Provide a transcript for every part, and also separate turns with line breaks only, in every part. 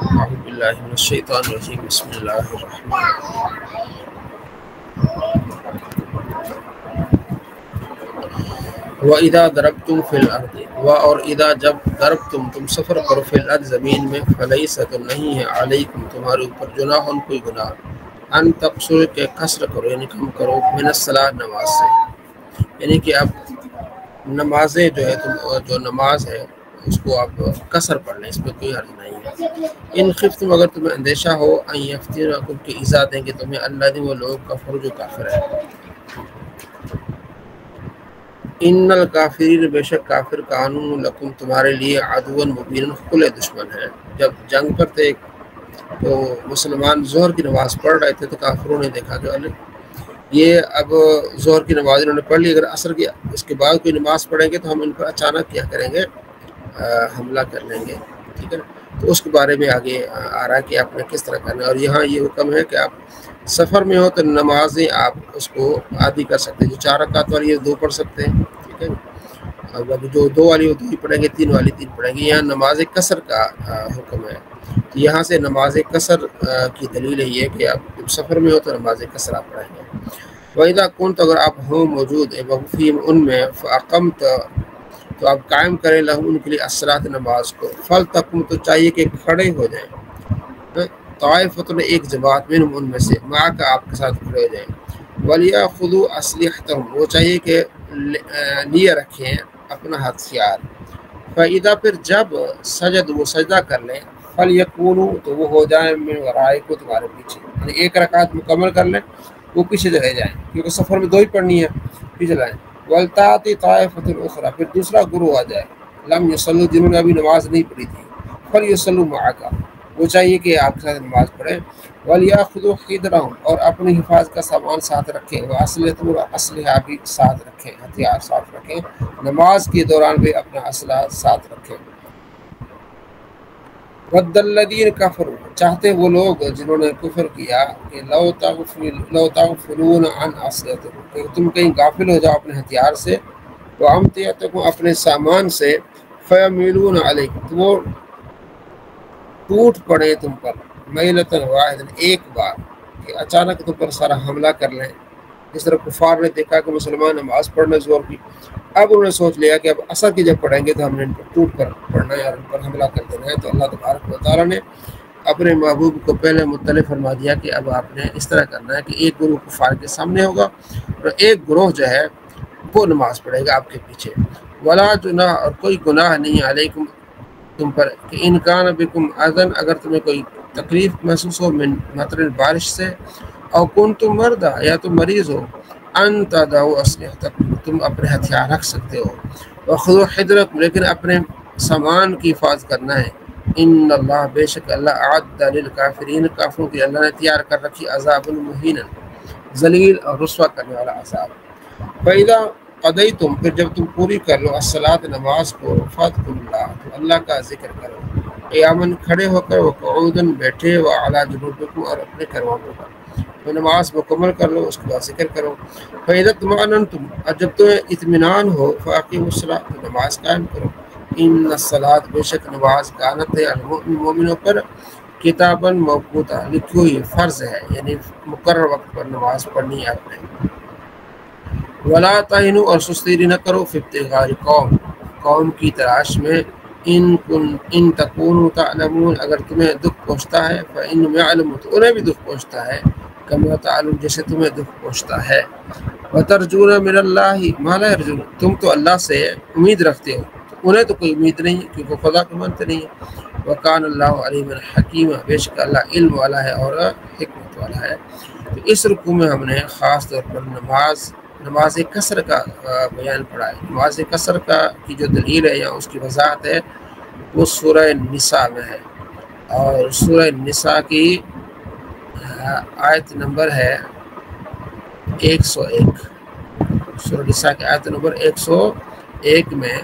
اعوذ باللہ من الشیطان الرجیم بسم اللہ الرحمن وَإِذَا ضَرَبْتُمْ فِي الْأَرْضِ اور اذا جب ضربتم تم سفر کرو فی الارض زمین میں فلیس تو نہیں ہے علیکم تمہارے اوپر جناح کوئی گناہ ان تقصروا کہ قصر کرو یعنی کم کرو من الصلاۃ نماز سے، یعنی کہ اب نمازیں جو ہے جو نماز ہے اس کو آپ قصر پڑھ لیں، اس میں کوئی حرج نہیں ہے۔ ان خفتم اگر تمہیں اندیشہ ہو ان یفتنکم کہ ایذا دیں گے تمہیں اللہ وہ لوگ کفر جو کافر ہے۔ ان الکافرین بے شک کافر قانون لکم تمہارے لیے عدو مبین کھلے دشمن ہے۔ جب جنگ پر تھے تو مسلمان ظہر کی نماز پڑھ رہے تھے تو کافروں نے دیکھا کہ یہ اب ظہر کی نماز انہوں نے پڑھ لی، اگر عصر کی اس کے بعد کوئی نماز پڑھیں گے تو ہم ان پر اچانک کیا کریں گے، حملہ کر لیں گے، ٹھیک ہے نا۔ تو اس کے بارے میں آگے آ رہا ہے کہ آپ نے کس طرح کرنا ہے، اور یہاں یہ حکم ہے کہ آپ سفر میں ہو تو نمازیں آپ اس کو آدھی کر سکتے ہیں، جو 4 رکعت والی ہے 2 پڑھ سکتے ہیں، ٹھیک ہے نا۔ اب جو 2 والی وہ 2 ہی پڑھیں گے، 3 والی 3 پڑھیں گے۔ یہاں نماز قصر کا حکم ہے، یہاں سے نماز قصر کی دلیل ہے یہ کہ آپ جب سفر میں ہو تو نماز قصر آپ پڑھیں گے۔ وَإِذَا كُنْتَ اگر آپ ہوں موجود فِيهِمْ ان میں فَأَقَمْتَ تو آپ قائم کریں لہم ان کے لیے الصلاۃ نماز کو، فَلْتَقُمْ تو چاہیے کہ کھڑے ہو جائیں، طائفۃ ایک جماعت منہم ان میں سے معک آپ کے ساتھ کھڑے ہو جائیں، وَلْيَأْخُذُوا أَسْلِحَتَهُمْ وہ چاہیے کہ لیے رکھیں اپنا ہتھیار، فَإِذَا پھر جب سجد وہ سجدہ کر لیں فَلْيَكُونُوا تو وہ ہو جائیں من ورائکم تمہارے پیچھے، یعنی 1 رکعت مکمل کر لیں وہ پیچھے چلے جائیں کیونکہ سفر میں 2 ہی پڑھنی ہے، پیچھے جائیں۔ وَلْتَأْتِ طَائِفَةٌ أُخْرَىٰ پھر دوسرا گروہ آ جائے، لم يصلوا جنہوں نے ابھی نماز نہیں پڑھی تھی، فَلْيُصَلُّوا مَعَكَ وہ چاہیے کہ آپ کے ساتھ نماز پڑھیں، وَلْيَأْخُذُوا حِذْرَهُمْ اور اپنی حفاظت کا سامان ساتھ رکھیں، وَأَسْلِحَتَهُمْ اور اسلحہ بھی ساتھ رکھیں، ہتھیار ساتھ رکھیں، نماز کے دوران بھی اپنا اسلحہ ساتھ رکھیں۔ وَدَّ الَّذِينَ كَفَرُوا چاہتے وہ لوگ جنہوں نے کفر کیا کہ لو تغفلون عن اسلحتکم کہ تم کہیں غافل ہو جاؤ اپنے ہتھیار سے، وامتعتکم اپنے سامان سے، فیملون علیکم تو وہ ٹوٹ پڑے تم پر، میلۃ واحدۃ ایک بار کہ اچانک تم پر سارا حملہ کر لیں، جس طرح کفار نے دیکھا کہ مسلمان نماز پڑھنے زور کی، اب انہوں نے سوچ لیا کہ اب عصر کی جب پڑھیں گے تو ہم نے ان پر ٹوٹ کر پڑھنا ہے اور ان پر حملہ کر دینا ہے۔ تو اللہ تبارک و تعالیٰ نے اپنے محبوب کو پہلے مطلع فرما دیا کہ اب آپ نے اس طرح کرنا ہے کہ ایک گروہ کفار کے سامنے ہوگا اور ایک گروہ جو ہے وہ نماز پڑھے گا آپ کے پیچھے۔ ولا جناح اور کوئی گناہ نہیں علیکم تم پر کہ ان کان بکم اذن اگر تمہیں کوئی تکلیف محسوس ہو من مطر بارش سے، او کنتم مردہ یا تم مریض ہو، ان تدعوا اسلحتکم تم اپنے ہتھیار رکھ سکتے ہو، وخذوا حذرکم لیکن اپنے سامان کی حفاظت کرنا ہے، ان اللہ بے شک اللہ اعد للکافرین کافروں کی اللہ نے تیار کر رکھی عذاب مہینا ذلیل اور رسوا کرنے والا عذاب۔ فَإِذَا قَضَيْتُمْ پھر جب تم پوری کر لو الصلاۃ نماز کو، فاذکروا اللہ تو اللہ کا ذکر کرو، قیاماً کھڑے ہو کر، وقعودا بیٹھے، وعلی جنوبکم اور اپنے کروانوں پر، تو نماز مکمل کر لو اس کے بعد ذکر کرو۔ فَإِذَا اطْمَأْنَنْتُمْ اور جب تمہیں اطمینان ہو، فَأَقِیمُوا الصَّلَاةَ تو نماز قائم کرو، ان الصلاۃ بے شک نماز کانت ہے المؤمنوں پر کتاباً موقوتا لکھی ہوئی فرض ہے، یعنی مقرر وقت پر نماز پڑھنی ہے آپ نے۔ ولا تہنوا اور سستی نہ کرو فی ابتغاء قوم کی تلاش میں، ان تکونوا تعلمون اگر تمہیں دکھ پہنچتا ہے، فإنهم يعلمون تو انہیں بھی دکھ پہنچتا ہے، کما تعلمون جیسے تمہیں دکھ پہنچتا ہے، وترجون من اللہ ما لا یرجون تم تو اللہ سے امید رکھتے ہو، انہیں تو کوئی امید نہیں کیونکہ خدا کو مانتے نہیں ہے، وکان اللہ علیما حکیما بے شک اللہ علم والا ہے اور حکمت والا ہے۔ تو اس رکوع میں ہم نے خاص طور پر نماز قصر کا بیان پڑھا ہے۔ نماز قصر کا کی جو دلیل ہے یا اس کی وضاحت ہے وہ سورہ نساء میں ہے، اور سورہ نساء کی آیت نمبر ہے 101، سورہ نساء کی آیت نمبر 101 میں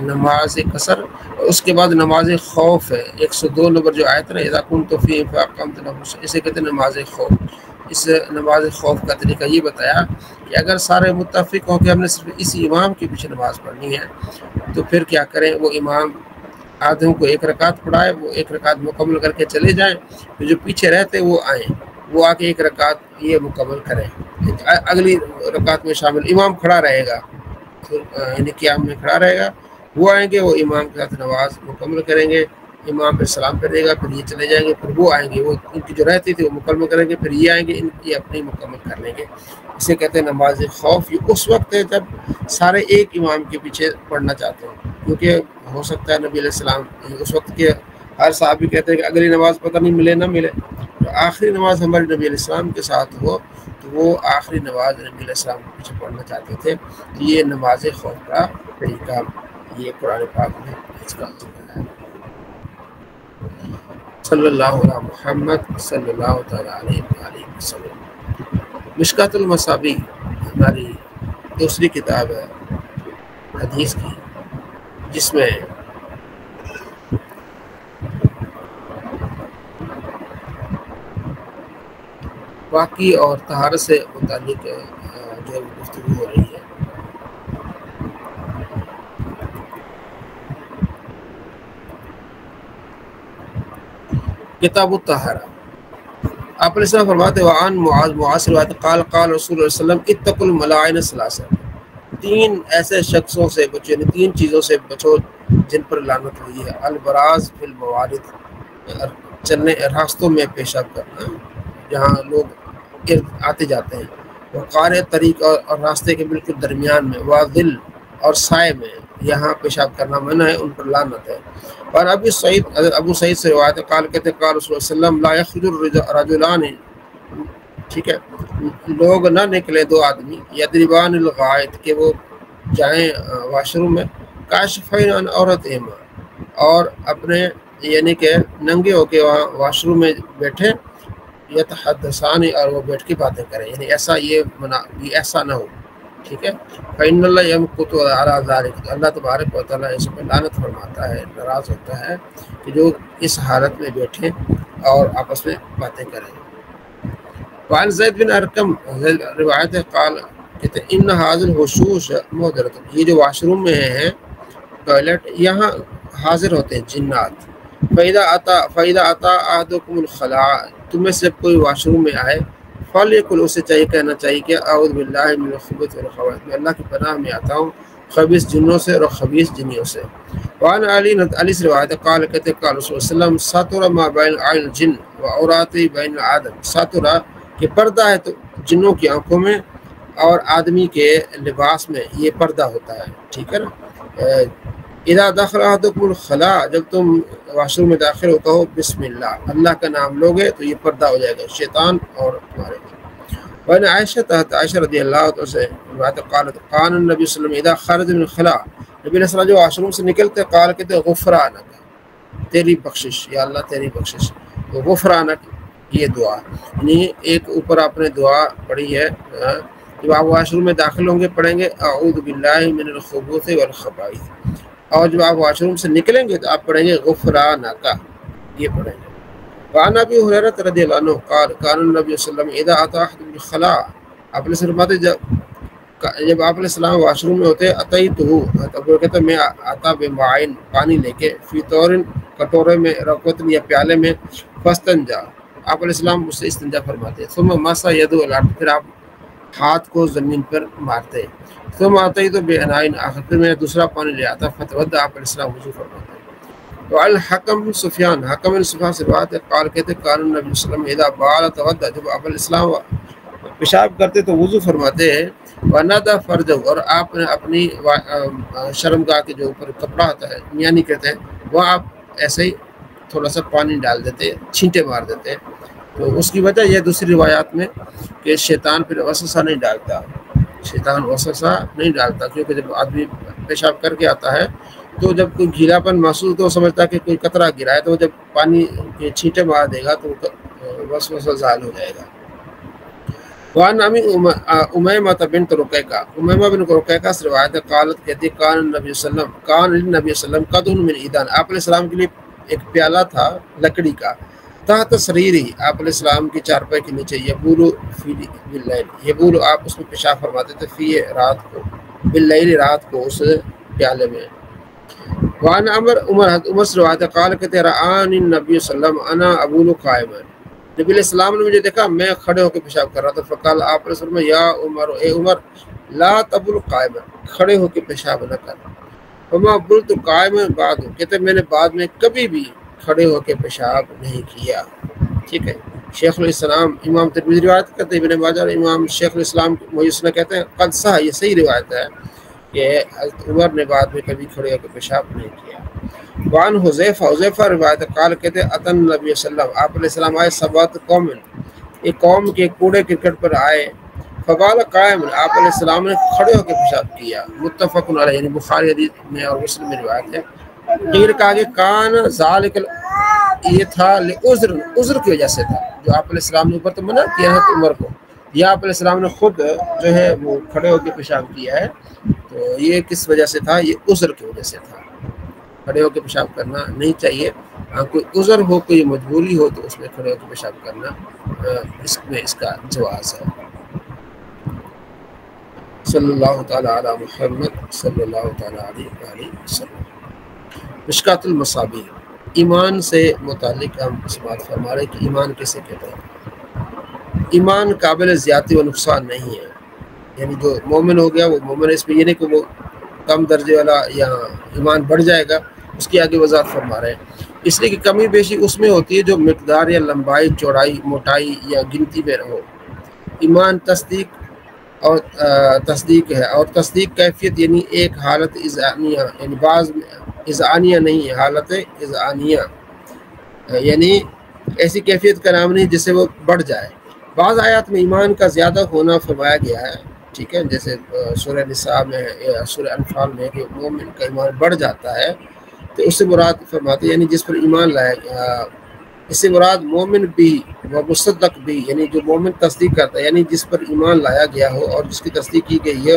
نماز قصر، اس کے بعد نماز خوف ہے 102 نمبر جو آیت ہے، اذا کنتم فیہم فاقمتم لهم الصلاۃ، اسے کہتے ہیں نماز خوف۔ اس نماز خوف کا طریقہ یہ بتایا کہ اگر سارے متفق ہوں کہ ہم نے صرف اسی امام کے پیچھے نماز پڑھنی ہے تو پھر کیا کریں، وہ امام آدھوں کو ایک رکعت پڑھائے، وہ ایک رکعت مکمل کر کے چلے جائیں، تو جو پیچھے رہتے وہ آئیں، وہ آ کے ایک رکعت یہ مکمل کریں، اگلی رکعت میں شامل امام کھڑا رہے گا، یعنی قیام میں کھڑا رہے گا، وہ آئیں گے، وہ امام کے ساتھ نماز مکمل کریں گے، امام پہ سلام پھیرے گا، پھر یہ چلے جائیں گے، پھر وہ آئیں گے، وہ ان کی جو رہتی تھی وہ مکمل کریں گے، پھر یہ آئیں گے، ان کی اپنی مکمل کر لیں گے۔ اسے کہتے ہیں نماز خوف۔ یہ اس وقت ہے جب سارے ایک امام کے پیچھے پڑھنا چاہتے ہیں، کیونکہ ہو سکتا ہے نبی علیہ السلام اس وقت کے ہر صحابی کہتے ہیں کہ اگلی نماز پتہ نہیں ملے نہ ملے، تو آخری نماز ہمارے نبی علیہ السلام کے ساتھ ہو، تو وہ آخری نماز نبی علیہ السلام کے پیچھے پڑھنا چاہتے تھے۔ یہ نماز خوف کا طریقہ یہ قرآن پاک میں اس کا ذکر ہے۔ صلی اللہ علیہ محمد صلی اللہ تعالیٰ علیہ وآلہ وسلم۔ مشکات المصابیح ہماری دوسری کتاب ہے حدیث کی، جس میں پاکی اور طہارت سے متعلق جو گفتگو ہو رہی ہے۔ کتاب الطہارہ، آپ علیہ السلام فرماتے ہیں وعن معاذ روایت قال قال رسول اللہ صلی اللہ علیہ وسلم اتقوا الملائن الثلاثہ، تین ایسے شخصوں سے بچو، یعنی تین چیزوں سے بچو جن پر لعنت ہوئی ہے۔ البراز فی الموارد، چلنے راستوں میں پیشاب کرنا جہاں لوگ آتے جاتے ہیں، وقار طریق اور راستے کے بالکل درمیان میں، واذل اور سائے میں یہاں پیشاب کرنا منع ہے، ان پر لعنت ہے۔ اور ابو سعید سے روایت قال کہتے قال رسول اللہ صلی اللہ علیہ وسلم لا یخرج الرجلان، ٹھیک ہے، لوگ نہ نکلے دو آدمی، یضربان الغائط، کہ وہ جائیں واش روم میں، کاشفین عن عورتہما، اور اپنے یعنی کہ ننگے ہو کے وہاں واش روم میں بیٹھے، یتحدثان، اور وہ بیٹھ کے باتیں کریں، یعنی ایسا یہ ایسا نہ ہو، ٹھیک ہے۔ فإن اللہ یمقت علی ذلک، اللہ تبارک و تعالیٰ اس پہ لعنت فرماتا ہے، ناراض ہوتا ہے کہ جو اس حالت میں بیٹھے اور آپس میں باتیں کریں۔ وعن زید بن ارقم روایت ہے قال کہتے ہیں ان حاضر الحشوش محضرۃ، یہ جو واش روم میں ہیں ٹوائلٹ، یہاں حاضر ہوتے ہیں جنات۔ فَإِذَا أَتَى أَحَدُكُمُ الْخَلَاءَ، تم میں سے کوئی واش روم میں آئے، فَلْيَقُلْ، اسے چاہیے کہنا چاہیے کہ اعوذ باللہ من الخبث والخبائث، میں اللہ کی پناہ میں آتا ہوں خبیث جنوں سے اور خبیث جنیوں سے۔ وعن علی سے روایت قال کہتے قال رسول اللہ صلی اللہ علیہ وسلم ساتر ما بین عین الجن وعورات بین الآدم، ساترہ کہ پردہ ہے تو جنوں کی آنکھوں میں اور آدمی کے لباس میں، یہ پردہ ہوتا ہے، ٹھیک ہے نا۔ اذا دخل احدکم الخلاء، جب تم واش روم میں داخل ہوتا ہو، بسم اللہ، اللہ کا نام لوگے تو یہ پردہ ہو جائے گا شیطان اور تمہارے۔ وعن عائشہ عائشہ رضی اللہ عنہ سے روایت قالت قال النبی صلی اللہ علیہ وسلم اذا خرج من الخلاء، نبی علیہ السلام جو واش روم سے نکلتے قال کہتے غفرانک، تیری بخشش، یا اللہ تیری بخشش، تو غفرانک یہ دعا، یعنی ایک اوپر آپ نے دعا پڑھی ہے، جب آپ واش روم میں داخل ہوں گے پڑھیں گے اعوذ باللہ من الخبث والخبائث، اور جب آپ واش روم سے نکلیں گے تو آپ پڑھیں گے غفرانک، یہ پڑھیں گے۔ وعن ابی ہریرہ رضی اللہ عنہ قال کان النبی صلی اللہ علیہ وسلم اذا اتى احد الخلاء، آپ نے فرماتے جب آپ علیہ السلام واش روم میں ہوتے اتیتہ، تو کہتے میں آتا بمعین، پانی لے کے، فی طور، کٹورے میں، رکوت یا پیالے میں، فاستنجا، آپ علیہ السلام مجھ سے استنجا فرماتے، ثم مسح یدہ الارض، پھر آپ ہاتھ کو زمین پر مارتے، ثم اتیت باناء آخر، پھر میں دوسرا پانی لے آتا، فتوضا، آپ علیہ السلام وضو فرماتے۔ تو الحکم بن سفیان، حکم بن سفیان سے بات ہے قال کہتے قال النبی صلی اللہ علیہ وسلم اذا بال توضا، جب آپ علیہ السلام پیشاب کرتے تو وضو فرماتے ہیں، ونادى فرجہ، اور آپ نے اپنی شرمگاہ کے جو اوپر کپڑا ہوتا ہے میانی کہتے ہیں، وہ آپ ایسے ہی تھوڑا سا پانی ڈال دیتے، چھینٹے مار دیتے، تو اس کی وجہ یہ دوسری روایات میں کہ شیطان پھر وسوسہ نہیں ڈالتا، شیطان وسوسہ نہیں ڈالتا، کیونکہ جب آدمی پیشاب کر کے آتا ہے تو جب کوئی گھیلا پن محسوس تو سمجھتا ہے کہ کوئی قطرہ گرا ہے، تو جب پانی کے چھینٹے مار دے گا تو وسوسہ زال ہو جائے گا۔ وعن امیمہ بنت رقیقہ، امیمہ بن رقیقہ سے روایت ہے قالت کہتی کان النبی صلی اللہ علیہ وسلم، کان النبی صلی اللہ علیہ وسلم قدح من ایدان، آپ علیہ السلام کے لیے ایک پیالہ تھا لکڑی کا، تحت سریری، آپ علیہ السلام کی چارپائی کے نیچے، یبول فی باللیل، یبول آپ اس میں پیشاب فرماتے تھے، فی رات کو، باللیل رات کو، اس پیالے میں۔ وعن عمر سے روایت ہے قال کہتے رآنی النبی صلی اللہ علیہ وسلم انا ابول قائما، نبی علیہ السلام نے مجھے دیکھا میں کھڑے ہو کے پیشاب کر رہا تھا، فقال آپ نے فرمایا یا عمر، اے عمر لا تبول قائما، کھڑے ہو کے پیشاب نہ کر، فما بلت قائما بعد، کہتے میں نے بعد میں کبھی بھی کھڑے ہو کے پیشاب نہیں کیا، ٹھیک ہے۔ شیخ الاسلام امام ترمذی روایت کرتے ہیں، ابن ماجہ امام شیخ الاسلام محیی کہتے ہیں قد صح، یہ صحیح روایت ہے کہ حضرت عمر نے بعد میں کبھی کھڑے ہو کے پیشاب نہیں کیا۔ وعن حذیفہ روایت قال کہتے اتن نبی صلی اللہ علیہ وسلم، آپ علیہ السلام آئے سبات قوم، ایک قوم کے کوڑے کرکٹ پر آئے، فبال قائم، آپ علیہ السلام نے کھڑے ہو کے پیشاب کیا، متفق علیہ، یعنی بخاری حدیث میں اور مسلم میں روایت ہے۔ پھر کہا کہ کان ذالک، یہ تھا عذر کی وجہ سے تھا، جو آپ علیہ السلام نے اوپر تو منع کیا ہے عمر کو، یا آپ علیہ السلام نے خود جو ہے وہ کھڑے ہو کے پیشاب کیا ہے، تو یہ کس وجہ سے تھا؟ یہ عذر کی وجہ سے تھا، کھڑے ہو کے پیشاب کرنا نہیں چاہیے، کوئی عذر ہو، کوئی مجبوری ہو تو اس میں کھڑے ہو کے پیشاب کرنا اس میں اس کا جواز ہے۔ صلی اللہ تعالیٰ علی محمد صلی اللہ تعالیٰ علیہ وسلم۔ مشکات المصابیح، ایمان سے متعلق ہم اس بات فرما رہے کہ ایمان کیسے کہتے ہیں؟ ایمان قابل زیادتی و نقصان نہیں ہے، یعنی جو مومن ہو گیا وہ مومن ہے، اس میں یہ نہیں کہ وہ کم درجے والا یا ایمان بڑھ جائے گا، اس کی آگے وضاحت فرما رہے ہیں، اس لیے کہ کمی بیشی اس میں ہوتی ہے جو مقدار یا لمبائی، چوڑائی، موٹائی یا گنتی میں ہو۔ ایمان تصدیق ہے، اور تصدیق کیفیت یعنی ایک حالت اذعانیہ، یعنی بعض اذعانیہ نہیں، حالت اذعانیہ یعنی ایسی کیفیت کا نام نہیں جس سے وہ بڑھ جائے۔ بعض آیات میں ایمان کا زیادہ ہونا فرمایا گیا ہے، ٹھیک ہے، جیسے سورہ نساء میں یا سورہ انفال میں کہ مومن کا ایمان بڑھ جاتا ہے، تو اس سے مراد فرماتے یعنی جس پر ایمان لائے گا، اس سے مراد مومن بھی و مصدق بھی، یعنی جو مومن تصدیق کرتا ہے، یعنی جس پر ایمان لایا گیا ہو اور جس کی تصدیق کی گئی ہے،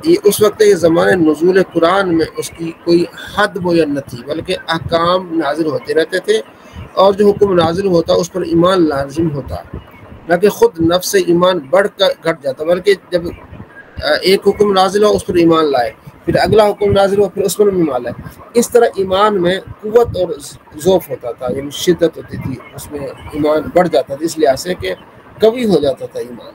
یہ اس وقت یہ زمانے نزول قرآن میں اس کی کوئی حد معین نہ تھی، بلکہ احکام نازل ہوتے رہتے تھے، اور جو حکم نازل ہوتا اس پر ایمان لازم ہوتا، نہ کہ خود نفس سے ایمان بڑھ کر گھٹ جاتا، بلکہ جب ایک حکم نازل ہو اس پر ایمان لائے، پھر اگلا حکم نازل ہو پھر اس پر ایمان لائے، اس طرح ایمان میں قوت اور ذوف ہوتا تھا، یعنی شدت ہوتی تھی، اس میں ایمان بڑھ جاتا تھا، اس لحاظ سے کہ قوی ہو جاتا تھا ایمان۔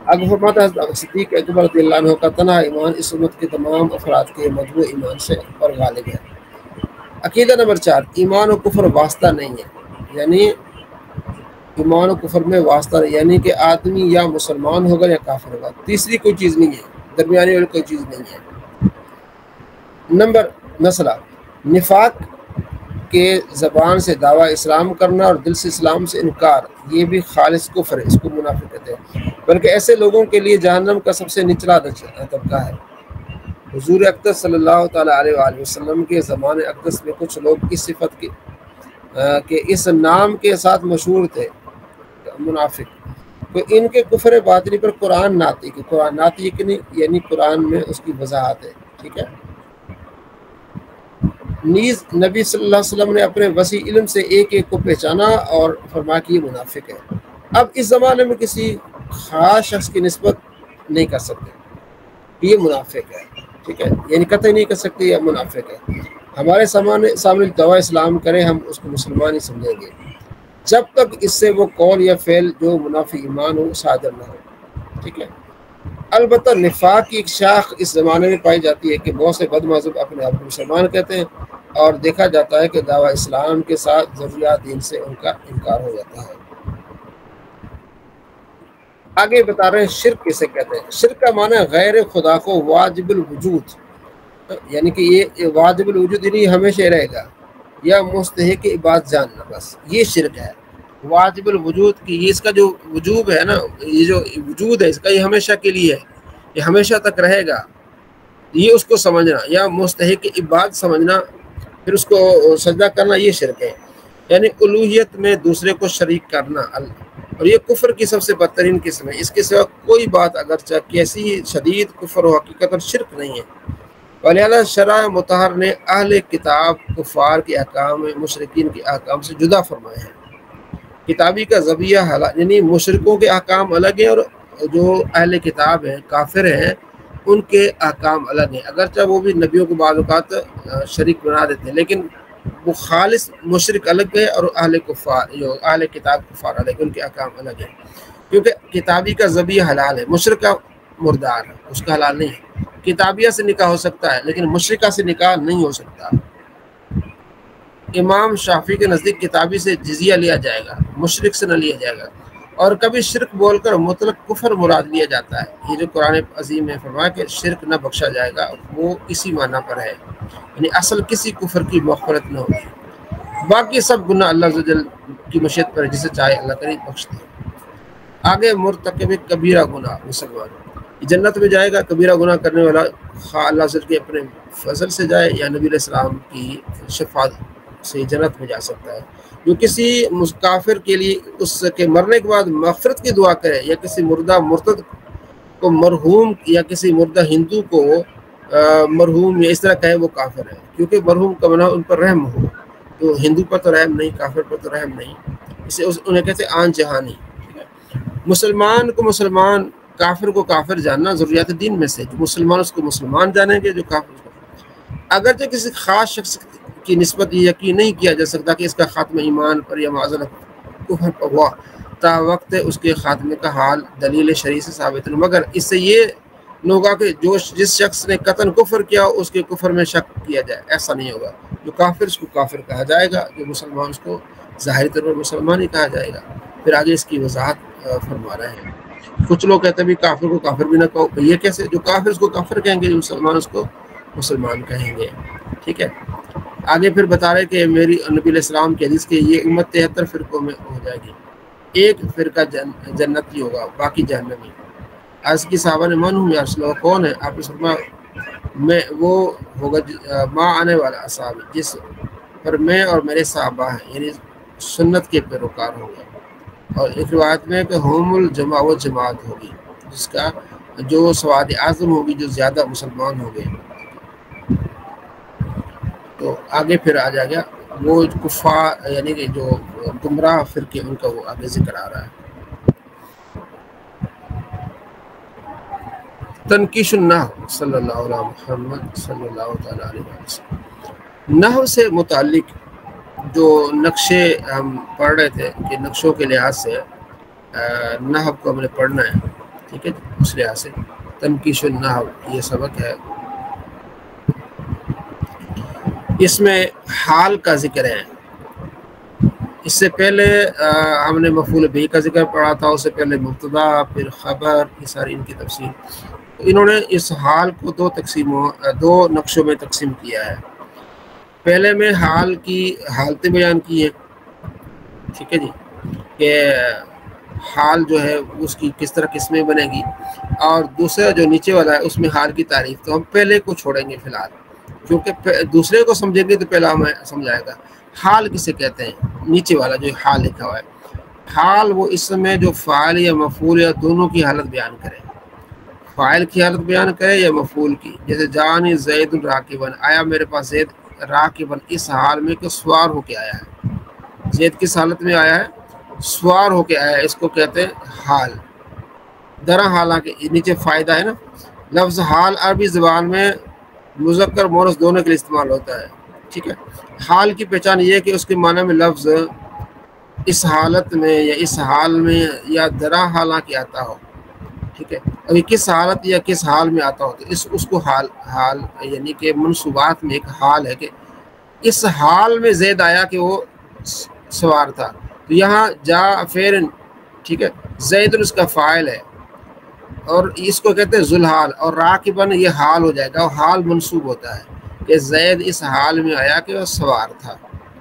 اگر فرماتا ہے صدیق اکبر رضی اللہ عنہ کا تنہا ایمان اس امت کے تمام افراد کے مجموع ایمان سے پر غالب ہے۔ عقیدہ نمبر 4، ایمان و کفر واسطہ نہیں ہے، یعنی ایمان و کفر میں واسطہ نہیں، یعنی کہ آدمی یا مسلمان ہوگا یا کافر ہوگا، تیسری کوئی چیز نہیں ہے، درمیانی والی کوئی چیز نہیں ہے۔ نمبر مسئلہ نفاق کے زبان سے دعویٰ اسلام کرنا اور دل سے اسلام سے انکار، یہ بھی خالص کفر ہے، اس کو منافق کہتے ہیں، بلکہ ایسے لوگوں کے لیے جہنم کا سب سے نچلا طبقہ ہے۔ حضور اقدس صلی اللہ تعالیٰ علیہ وآلہ وسلم کے زمانے اقدس میں کچھ لوگ اس صفت کے اس نام کے ساتھ مشہور تھے، منافق، تو ان کے کفر باطنی پر قرآن ناطق، کہ قرآن ناطق یعنی قرآن میں اس کی وضاحت ہے، ٹھیک ہے۔ نیز نبی صلی اللہ علیہ وسلم نے اپنے وسیع علم سے ایک ایک کو پہچانا اور فرمایا کہ یہ منافق ہے۔ اب اس زمانے میں کسی خاص شخص کی نسبت نہیں کر سکتے یہ منافق ہے، ٹھیک ہے، یعنی قطعی نہیں کر سکتے یہ منافق ہے۔ ہمارے سامنے دعویٰ اسلام کرے ہم اس کو مسلمان ہی سمجھیں گے جب تک اس سے وہ قول یا فعل جو منافی ایمان ہو صادر نہ ہو، ٹھیک ہے۔ البتہ نفاق کی ایک شاخ اس زمانے میں پائی جاتی ہے کہ بہت سے بد مذہب اپنے آپ کو مسلمان کہتے ہیں، اور دیکھا جاتا ہے کہ دعویٰ اسلام کے ساتھ ضروریات دین سے ان کا انکار ہو جاتا ہے۔ آگے بتا رہے ہیں شرک کسے کہتے ہیں۔ شرک کا معنی ہے غیر خدا کو واجب الوجود، یعنی کہ یہ واجب الوجود یعنی ہمیشہ رہے گا، یا مستحق عبادت جاننا، بس یہ شرک ہے۔ واجب الوجود کی اس کا جو وجوب ہے نا، یہ جو وجود ہے اس کا یہ ہمیشہ کے لیے ہے، یہ ہمیشہ تک رہے گا، یہ اس کو سمجھنا، یا مستحق عبادت سمجھنا، پھر اس کو سجدہ کرنا، یہ شرک ہے، یعنی الوہیت میں دوسرے کو شریک کرنا، اور یہ کفر کی سب سے بدترین قسم ہے۔ اس کے سوا کوئی بات اگرچہ کیسی شدید کفر و حقیقت شرک نہیں ہے۔ ولہذا شرع مطہر نے اہل کتاب کفار کے احکام مشرکین کے احکام سے جدا فرمائے ہیں۔ کتابی کا ذبیحہ یعنی مشرکوں کے احکام الگ ہیں، اور جو اہل کتاب ہیں کافر ہیں ان کے احکام الگ ہیں، اگرچہ وہ بھی نبیوں کو بعض اوقات شریک بنا دیتے ہیں، لیکن وہ خالص مشرک الگ ہے اور اہل کفار جو اہل کتاب کفار الگ ہے، ان کے احکام الگ ہیں، کیونکہ کتابی کا ذبیح حلال ہے، مشرک کا مردار ہے، اس کا حلال نہیں ہے۔ کتابیہ سے نکاح ہو سکتا ہے لیکن مشرکہ سے نکاح نہیں ہو سکتا۔ امام شافعی کے نزدیک کتابی سے جزیہ لیا جائے گا، مشرک سے نہ لیا جائے گا، اور کبھی شرک بول کر مطلق کفر مراد لیا جاتا ہے۔ یہ جو قرآن عظیم میں فرمایا کہ شرک نہ بخشا جائے گا، وہ اسی معنی پر ہے، یعنی اصل کسی کفر کی مغفرت نہ ہوگی، باقی سب گناہ اللہ عز و جل کی مشیت پر جسے چاہے اللہ کرے بخش دے۔ آگے مرتکب کبیرہ گناہ مسلمان جنت میں جائے گا، کبیرہ گناہ کرنے والا خواہ اللہ عز و جل کے اپنے فضل سے جائے یا نبی علیہ السلام کی شفاعت سے جنت میں جا سکتا ہے۔ جو کسی کافر کے لیے اس کے مرنے کے بعد مغفرت کی دعا کرے، یا کسی مردہ مرتد کو مرحوم، یا کسی مردہ ہندو کو مرحوم یا اس طرح کہے، وہ کافر ہے، کیونکہ مرحوم کا معنی ان پر رحم ہو، تو ہندو پر تو رحم نہیں، کافر پر تو رحم نہیں، اسے انہیں کہتے ہیں آن جہانی۔ مسلمان کو مسلمان، کافر کو کافر جاننا ضروریات دین میں سے، جو مسلمان اس کو مسلمان جانیں گے، جو کافر اس کو۔ اگرچہ کسی خاص شخص کی نسبت یہ یقین نہیں کیا جا سکتا کہ اس کا خاتمہ ایمان پر یا معذرت کفر پر ہوا، تا وقت اس کے خاتمے کا حال دلیل شرعی سے ثابت ہے، مگر اس سے یہ نہ ہوگا کہ جس شخص نے قطعاً کفر کیا اس کے کفر میں شک کیا جائے، ایسا نہیں ہوگا۔ جو کافر اس کو کافر کہا جائے گا، جو مسلمان اس کو ظاہری طور پر مسلمان ہی کہا جائے گا۔ پھر آگے اس کی وضاحت فرما رہے ہیں۔ کچھ لوگ کہتے ہیں بھی کافر کو کافر بھی نہ کہو، یہ کیسے؟ جو کافر اس کو کافر کہیں گے، جو مسلمان اس کو مسلمان کہیں گے، ٹھیک ہے۔ آگے پھر بتا رہے کہ میری نبی علیہ السلام کی حدیث کہ یہ امت 73 فرقوں میں ہو جائے گی، ایک فرقہ جنتی ہوگا، باقی جہنمی۔ عرض کی صحابہ نے من ہوں یا رسول اللہ، کون ہے؟ آپ نے فرمایا میں وہ ہوگا ماں آنے والا اصحاب، جس پر میں اور میرے صحابہ ہیں، یعنی سنت کے پیروکار ہوں گے۔ اور ایک روایت میں کہ ہوم الجماع و جماعت ہوگی، جس کا جو سواد اعظم ہوگی، جو زیادہ مسلمان ہوں گے۔ تو آگے پھر آ جائے گا وہ کفار، یعنی کہ جو گمراہ فرقے، ان کا وہ آگے ذکر آ رہا ہے۔ تنقیش النحو صلی اللہ علیہ محمد صلی اللہ تعالیٰ علیہ وسلم۔ نحو سے متعلق جو نقشے ہم پڑھ رہے تھے کہ نقشوں کے لحاظ سے نحو کو ہم نے پڑھنا ہے، ٹھیک ہے، اس لحاظ سے تنقیش النحو یہ سبق ہے۔ اس میں حال کا ذکر ہے۔ اس سے پہلے ہم نے مفعول بہ کا ذکر پڑھا تھا، اس سے پہلے مبتدا، پھر خبر، یہ ساری ان کی تفصیل۔ انہوں نے اس حال کو دو نقشوں میں تقسیم کیا ہے۔ پہلے میں حال کی حالتیں بیان کی ہیں، ٹھیک ہے جی، کہ حال جو ہے اس کی کس طرح قسمیں بنے گی، اور دوسرا جو نیچے والا ہے اس میں حال کی تعریف۔ تو ہم پہلے کو چھوڑیں گے فی الحال، کیونکہ دوسرے کو سمجھیں گے تو پہلا ہمیں سمجھائے گا۔ حال کسے کہتے ہیں؟ نیچے والا جو حال لکھا ہوا ہے، حال وہ اسم میں جو فاعل یا مفعول یا دونوں کی حالت بیان کرے، فاعل کی حالت بیان کرے یا مفعول کی۔ جیسے جانی زید راکبن، آیا میرے پاس زید راکبن، اس حال میں کہ سوار ہو کے آیا ہے۔ زید کس حالت میں آیا ہے؟ سوار ہو کے آیا ہے، اس کو کہتے ہیں حال۔ درا حالانکہ نیچے فائدہ ہے نا، لفظ حال عربی زبان میں مذکر مؤنث دونوں کے لیے استعمال ہوتا ہے، ٹھیک ہے۔ حال کی پہچان یہ ہے کہ اس کے معنی میں لفظ اس حالت میں یا اس حال میں یا درا حالانکہ آتا ہو، ٹھیک ہے، ابھی کس حالت یا کس حال میں آتا ہو تو اس کو حال یعنی کہ منصوبات میں ایک حال ہے کہ اس حال میں زید آیا کہ وہ سوار تھا۔ تو یہاں جا فعل، ٹھیک ہے، زید اس کا فاعل ہے، اور اس کو کہتے ہیں ذوالحال، اور راکبن یہ حال ہو جائے گا، اور حال منصوب ہوتا ہے کہ زید اس حال میں آیا کہ وہ سوار تھا۔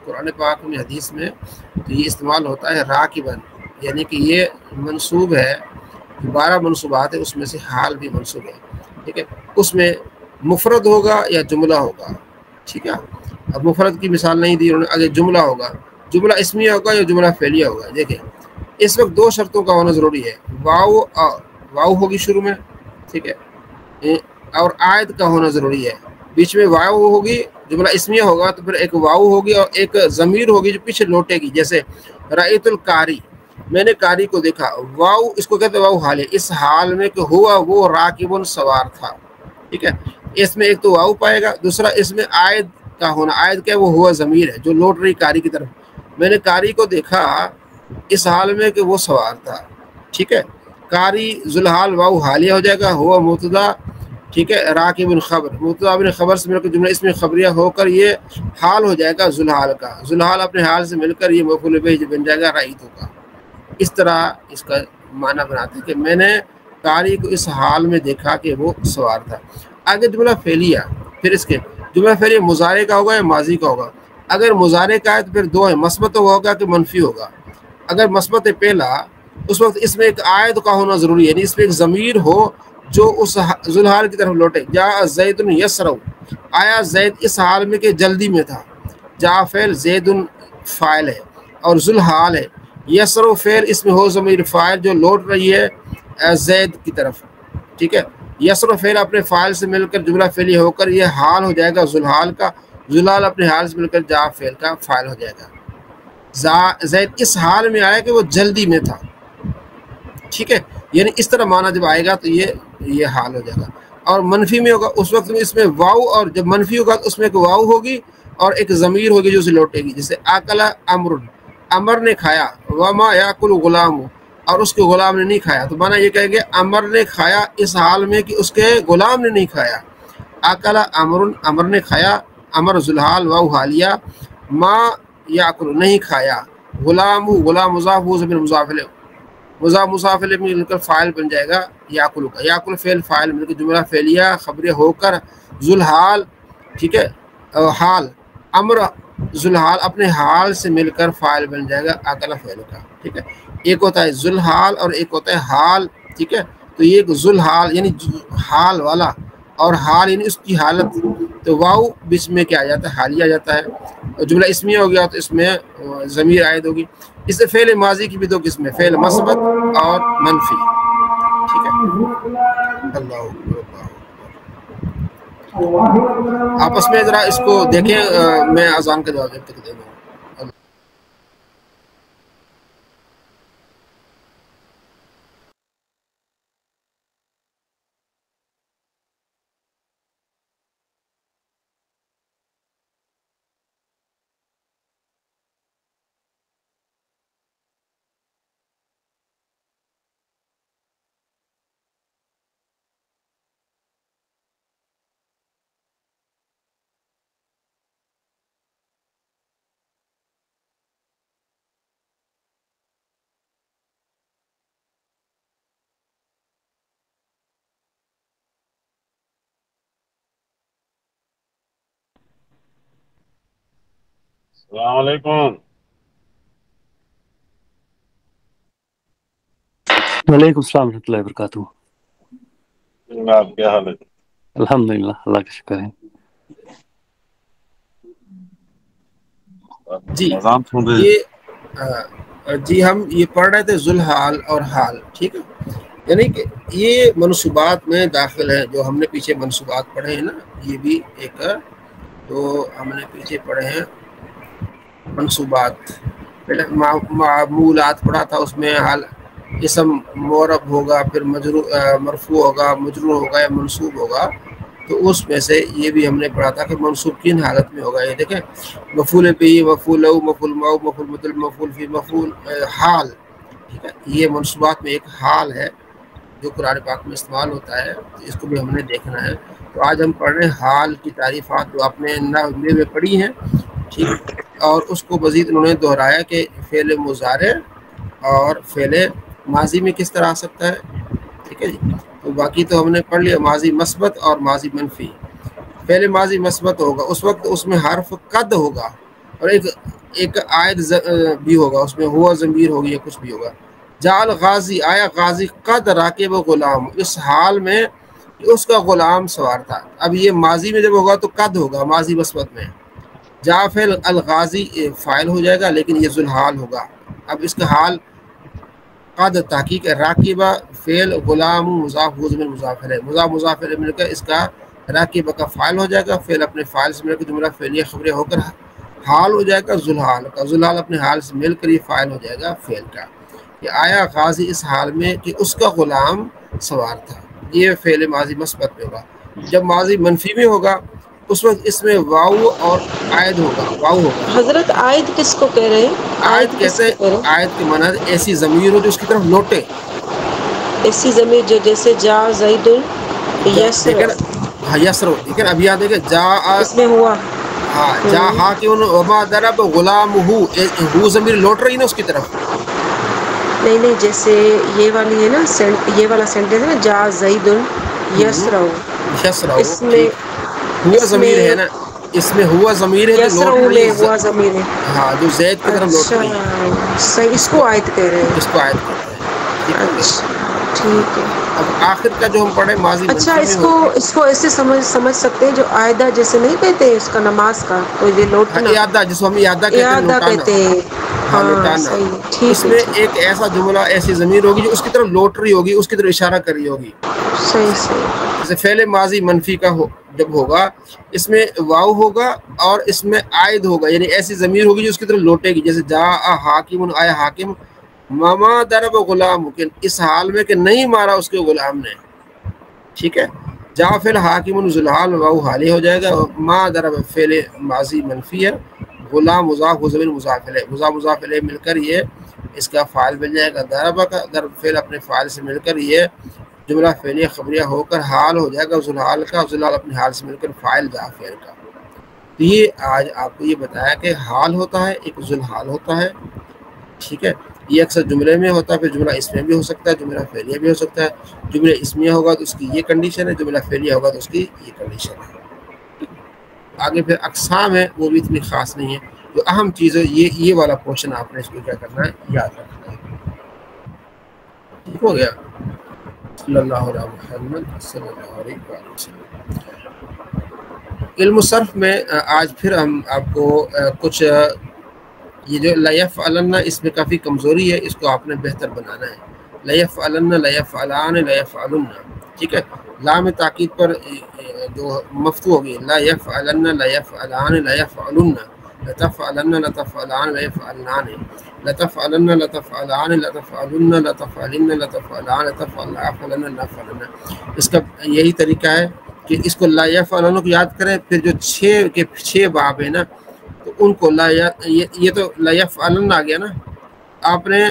قرآن پاک میں حدیث میں تو یہ استعمال ہوتا ہے راکبن، یعنی کہ یہ منصوب ہے، 12 منصوبات ہیں، اس میں سے حال بھی منصوب ہے، ٹھیک ہے۔ اس میں مفرد ہوگا یا جملہ ہوگا، ٹھیک ہے۔ اب مفرد کی مثال نہیں دی انہوں نے، آگے جملہ ہوگا، جملہ اسمیہ ہوگا یا جملہ فعلیہ ہوگا۔ دیکھیں اس وقت دو شرطوں کا ہونا ضروری ہے، واو ہوگی شروع میں، ٹھیک ہے، اور عائد کا ہونا ضروری ہے، بیچ میں واو ہوگی، جملہ اسمیہ ہوگا تو پھر ایک واو ہوگی اور ایک ضمیر ہوگی جو پیچھے لوٹے گی، جیسے رأیت القاری، میں نے قاری کو دیکھا، واو اس کو کہتے ہیں واو حال ہے، اس حال میں کہ ہوا وہ راکبن سوار تھا، ٹھیک ہے، اس میں ایک تو واو پائے گا، دوسرا اس میں عائد کا ہونا، عائد کیا ہے، وہ ہوا ضمیر ہے جو لوٹ رہی قاری کی طرف. میں نے قاری کو دیکھا اس حال میں کہ وہ سوار تھا. ٹھیک ہے، قاری ذوالحال واو حالیہ ہو جائے گا، ہوا مبتدا. ٹھیک ہے، راکب الخبر، مبتدا بن خبر سے مل کر جملہ اس میں خبریہ ہو کر یہ حال ہو جائے گا ذوالحال کا. ذوالحال اپنے حال سے مل کر یہ مفعول بہ بن جائے گا رأیت کا. اس طرح اس کا معنی بناتے ہیں کہ میں نے قاری کو اس حال میں دیکھا کہ وہ سوار تھا. آگے جملہ فعلیہ، پھر اس کے جملہ فعلیہ مضارع کا ہوگا یا ماضی کا ہوگا. اگر مضارع کا ہے تو پھر دو ہے، مثبت ہوگا کہ منفی ہوگا. اگر مثبت ہے پہلا، اس وقت اس میں ایک عائد کا ہونا ضروری ہے، یعنی اس میں ایک ضمیر ہو جو اس ذوالحال کی طرف لوٹے. جا زید یسرع، آیا زید اس حال میں کہ جلدی میں تھا. جا فعل، زید فاعل ہے اور ذوالحال ہے. یسرع فعل، اس میں ہو ضمیر فاعل جو لوٹ رہی ہے زید کی طرف. ٹھیک ہے، یسرع فعل اپنے فاعل سے مل کر جملہ فعلی ہو کر یہ حال ہو جائے گا ذوالحال کا. ذوالحال اپنے حال سے مل کر جا فعل کا فاعل ہو جائے گا. زید اس حال میں آیا کہ وہ جلدی میں تھا. ٹھیک ہے، یعنی اس طرح معنی جب آئے گا تو یہ حال ہو جائے گا. اور منفی میں ہوگا اس وقت میں اس میں واو، اور جب منفی ہوگا تو اس میں ایک واو ہوگی اور ایک ضمیر ہوگی جو اسے لوٹے گی. جیسے آکلا امر، امر نے کھایا. وما یاکل غلام، اور اس کے غلام نے نہیں کھایا. تو معنی یہ کہیں گے امر نے کھایا اس حال میں کہ اس کے غلام نے نہیں کھایا. آکلا امر، امر نے کھایا. امر ذوالحال واو حالیہ. ما یاکل نہیں کھایا. غلام، غلام مضاف ہو ضمیر مضاف الیہ، مضاف مضاف الیہ مل کر فاعل بن جائے گا یاکل کا. یاکل فعل فاعل مل کر جملہ فعلیہ خبریہ ہو کر ذوالحال. ٹھیک ہے، حال امر ذوالحال اپنے حال سے مل کر فاعل بن جائے گا اکلا فعل کا. ٹھیک ہے، ایک ہوتا ہے ذوالحال اور ایک ہوتا ہے حال. ٹھیک ہے، تو یہ ذوالحال یعنی حال والا، اور حال یعنی اس کی حالت. تو واو بیچ میں کیا آ جاتا ہے، حالیہ آ جاتا ہے. اور جملہ اسمیہ ہو گیا تو اس میں ضمیر عائد ہوگی. اس سے فعل ماضی کی بھی دو قسمیں، فعل مثبت اور منفی. ٹھیک ہے، اللہ آپس میں ذرا اس کو دیکھیں، میں اذان کا جواب جب تک دے دوں.
السلام علیکم.
وعلیکم السلام ورحمۃ اللہ وبرکاتہ.
آپ کیا حال ہے؟
الحمد للہ، اللہ کا شکر ہے.
جی
اذان سن رہے
یہ جی ہم یہ پڑھ رہے تھے ذوالحال اور حال. ٹھیک ہے، یعنی کہ یہ منصوبات میں داخل ہے جو ہم نے پیچھے منصوبات پڑھے ہیں نا. یہ بھی ایک تو ہم نے پیچھے پڑھے ہیں منصوبات. پہلے معمولات پڑھا تھا، اس میں حال اسم معرب ہوگا، پھر مرفوع ہوگا، مجرور ہوگا یا منصوب ہوگا. تو اس میں سے یہ بھی ہم نے پڑھا تھا کہ منصوب کن حالت میں ہوگا. یہ دیکھیں مفعول بھی، مفعول لہو، مفعول ماؤ، مفعول مطلب، مفعول فی، مفعول حال. ٹھیک ہے، یہ منصوبات میں ایک حال ہے جو قرآن پاک میں استعمال ہوتا ہے. اس کو بھی ہم نے دیکھنا ہے. تو آج ہم پڑھ رہے ہیں حال کی تعریفات جو آپ نے نحو میں پڑھی ہیں. ٹھیک، اور اس کو مزید انہوں نے دہرایا کہ فعل مضارع اور فعل ماضی میں کس طرح آ سکتا ہے. ٹھیک ہے جی، تو باقی تو ہم نے پڑھ لیا ماضی مثبت اور ماضی منفی. فعل ماضی مثبت ہوگا اس وقت اس میں حرف قد ہوگا اور ایک عائد بھی ہوگا، اس میں ہوا ضمیر ہوگی یا کچھ بھی ہوگا. جعل غازی، آیا غازی قد راکب غلام، اس حال میں اس کا غلام سوار تھا. اب یہ ماضی میں جب ہوگا تو قد ہوگا ماضی مثبت میں. جا فعل الغازی فاعل ہو جائے گا لیکن یہ ذوالحال ہوگا. اب اس کا حال قد تحقیق راکبہ فعل، غلام مضاف ہو ضمیر مضاف الیہ، مضاف مضاف الیہ مل کر اس کا راکبہ کا فاعل ہو جائے گا. فعل اپنے فاعل سے مل کر جملہ فعلیہ خبریہ ہو کر حال ہو جائے گا ذوالحال کا. ذوالحال اپنے حال سے مل کر یہ فاعل ہو جائے گا فعل کا. کہ آیا غازی اس حال میں کہ اس کا غلام سوار تھا، یہ فعل ماضی مثبت میں ہوگا. جب ماضی منفی میں ہوگا اس وقت اس میں واو اور عائد ہوگا، واو ہوگا۔
حضرت عائد کس کو کہہ رہے ہیں؟
عائد
کس
کہتے
کو
ہیں،
کہہ رہے ہیں؟
عائد کے معنی ایسی ضمیر ہو جو اس کی طرف لوٹے۔
ایسی ضمیر جو جیسے جا زید یسر،
دیکھیں نا، ہاں یسرو، دیکھیں ابھی یہاں دیکھیں جا،
اس میں ہوا
ہاں جا ہا کہ وما ضرب غلام ہو ضمیر لوٹ رہی نا اس کی طرف۔
نہیں جیسے یہ والی ہے نا، یہ والا سینٹینس ہے نا، جا زید یسرو،
یسرو،
اس میں
ٹھیک، ہوا ضمیر ہے نا، اس میں ہوا ضمیر ہے جو لوٹ
یسرو
رہی
میں
ہے،
ہوا ضمیر ہے۔
ہاں جو زید کی طرف لوٹ
اچھا
رہی ہے،
صحیح، اس کو عائد کہہ رہے
اس
ہیں۔
کو عائد کہتے ہیں۔ ٹھیک ہو گیا؟
اچھا ٹھیک ہے۔
اب آخر کا جو ہم پڑھے ماضی
اچھا
منفی میں ہو،
اس کو ایسے سمجھ سکتے ہیں جو عائدہ جیسے نہیں کہتے اس کا نماز کا، تو یہ
ہاں
لوٹنا،
اعادہ، جس کو ہم اعادہ کہتے ہیں،
اعادہ
لوٹانا،
کہتے ہیں۔
ہاں لوٹانا۔
صحیح، ٹھیک
اس
ہے
میں
ٹھیک
ایک ایسا جملہ، ایسی ضمیر ہوگی جو اس کی طرف لوٹ رہی ہوگی، اس کی طرف اشارہ کر رہی ہوگی۔
صحیح صحیح۔
جیسے فعل ماضی منفی کا جب ہوگا اس میں واو ہوگا اور اس میں عائد ہوگا، یعنی ایسی ضمیر ہوگی جو اس کی طرف لوٹے گی، جیسے جا حاکم، آیا حاکم، ماما ضرب غلام، اس حال میں کہ نہیں مارا اس کے غلام نے۔ ٹھیک ہے، جا فعل حاکم ذوالحال واو حالی ہو جائے گا، ما ضرب فعل ماضی منفی ہے، غلام مضاف و ضمیر مضاف الیہ، مضاف الیہ مل کر یہ اس کا فاعل بن جائے گا، ضرب کا ضرب فعل اپنے فاعل سے مل کر یہ جملہ فعلیہ خبریہ ہو کر حال ہو جائے گا ذوالحال کا، ذوالحال اپنے حال سے مل کر فاعل جا فعل کا۔ تو یہ آج آپ کو یہ بتایا کہ حال ہوتا ہے، ایک ذوالحال ہوتا ہے۔ ٹھیک ہے، یہ اکثر جملے میں ہوتا ہے، پھر جملہ اسمیہ بھی ہو سکتا ہے، جملہ فعلیہ بھی ہو سکتا ہے۔ جملہ اسمیہ ہوگا تو اس کی یہ کنڈیشن ہے، جملہ فعلیہ ہوگا تو اس کی یہ کنڈیشن ہے۔ آگے پھر اقسام ہے، وہ بھی اتنی خاص نہیں ہے، جو اہم چیز ہے یہ والا پورشن آپ نے اس کو کیا کرنا ہے، یاد رکھنا ہے۔ ٹھیک ہو گیا؟ صلی اللہ علیہ محمد صلی اللہ علیہ وسلم۔ علم صرف میں آج پھر ہم آپ کو کچھ یہ جو لیفعلن، اس میں کافی کمزوری ہے، اس کو آپ نے بہتر بنانا ہے۔ لیفعلن، لیفعلان، لیفعلن، ٹھیک ہے، لام تاکید پر جو مفتوح ہوگی، لیفعلن، لیفعلان، لیفعلن، لتفعلن، لتفعلان، لیفعلان، لتفعلن، لتفعلان، لتفعلن، لتفعلن، لتفعلان، لتفعلن، لتفعلن۔ اس کا یہی طریقہ ہے کہ اس کو لا یفعلن کو یاد کریں، پھر جو 6 باب ہیں نا، تو ان کو یہ تو لا یفعلن آ گیا نا، آپ نے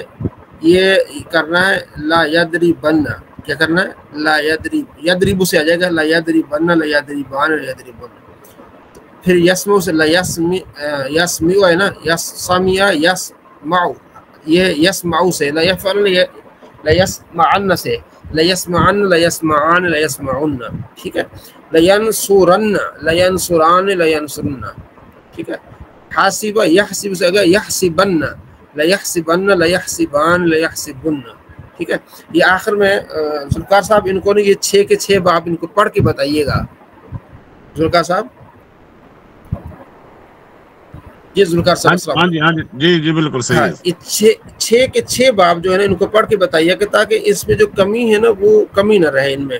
یہ کرنا ہے لا یضربن، کیا کرنا ہے؟ لا یضرب سے آ جائے گا، لا یضربن، لا یضربان، لا یضربن۔ پھر یسمع سے لا یسمع ہے نا، یسمع، یسمع، یہ یسمع سے لا یفعلن، لا یسمعن سے لا یسمعن، لا یسمعان، لا یسمعن، ٹھیک ہے، لا ینصرن، لا ینصران، لا ینصرن، ٹھیک ہے۔ حاسب، یحسب سے اگر یحسبن، لا یحسبن، لا یحسبان، لا یحسبن، ٹھیک ہے۔ یہ آخر میں ذوالفقار صاحب ان کو یہ 6 کے 6 باب ان کو پڑھ کے بتائیے گا، ذوالفقار صاحب۔ یہ ذوالفقار صاحب السلام علیکم۔
ہاں جی جی بالکل صحیح ہے۔
یہ 6 کے 6 باب جو ہے نا ان کو پڑھ کے بتائیے کہ تاکہ اس میں جو کمی ہے نا وہ کمی نہ رہے ان میں،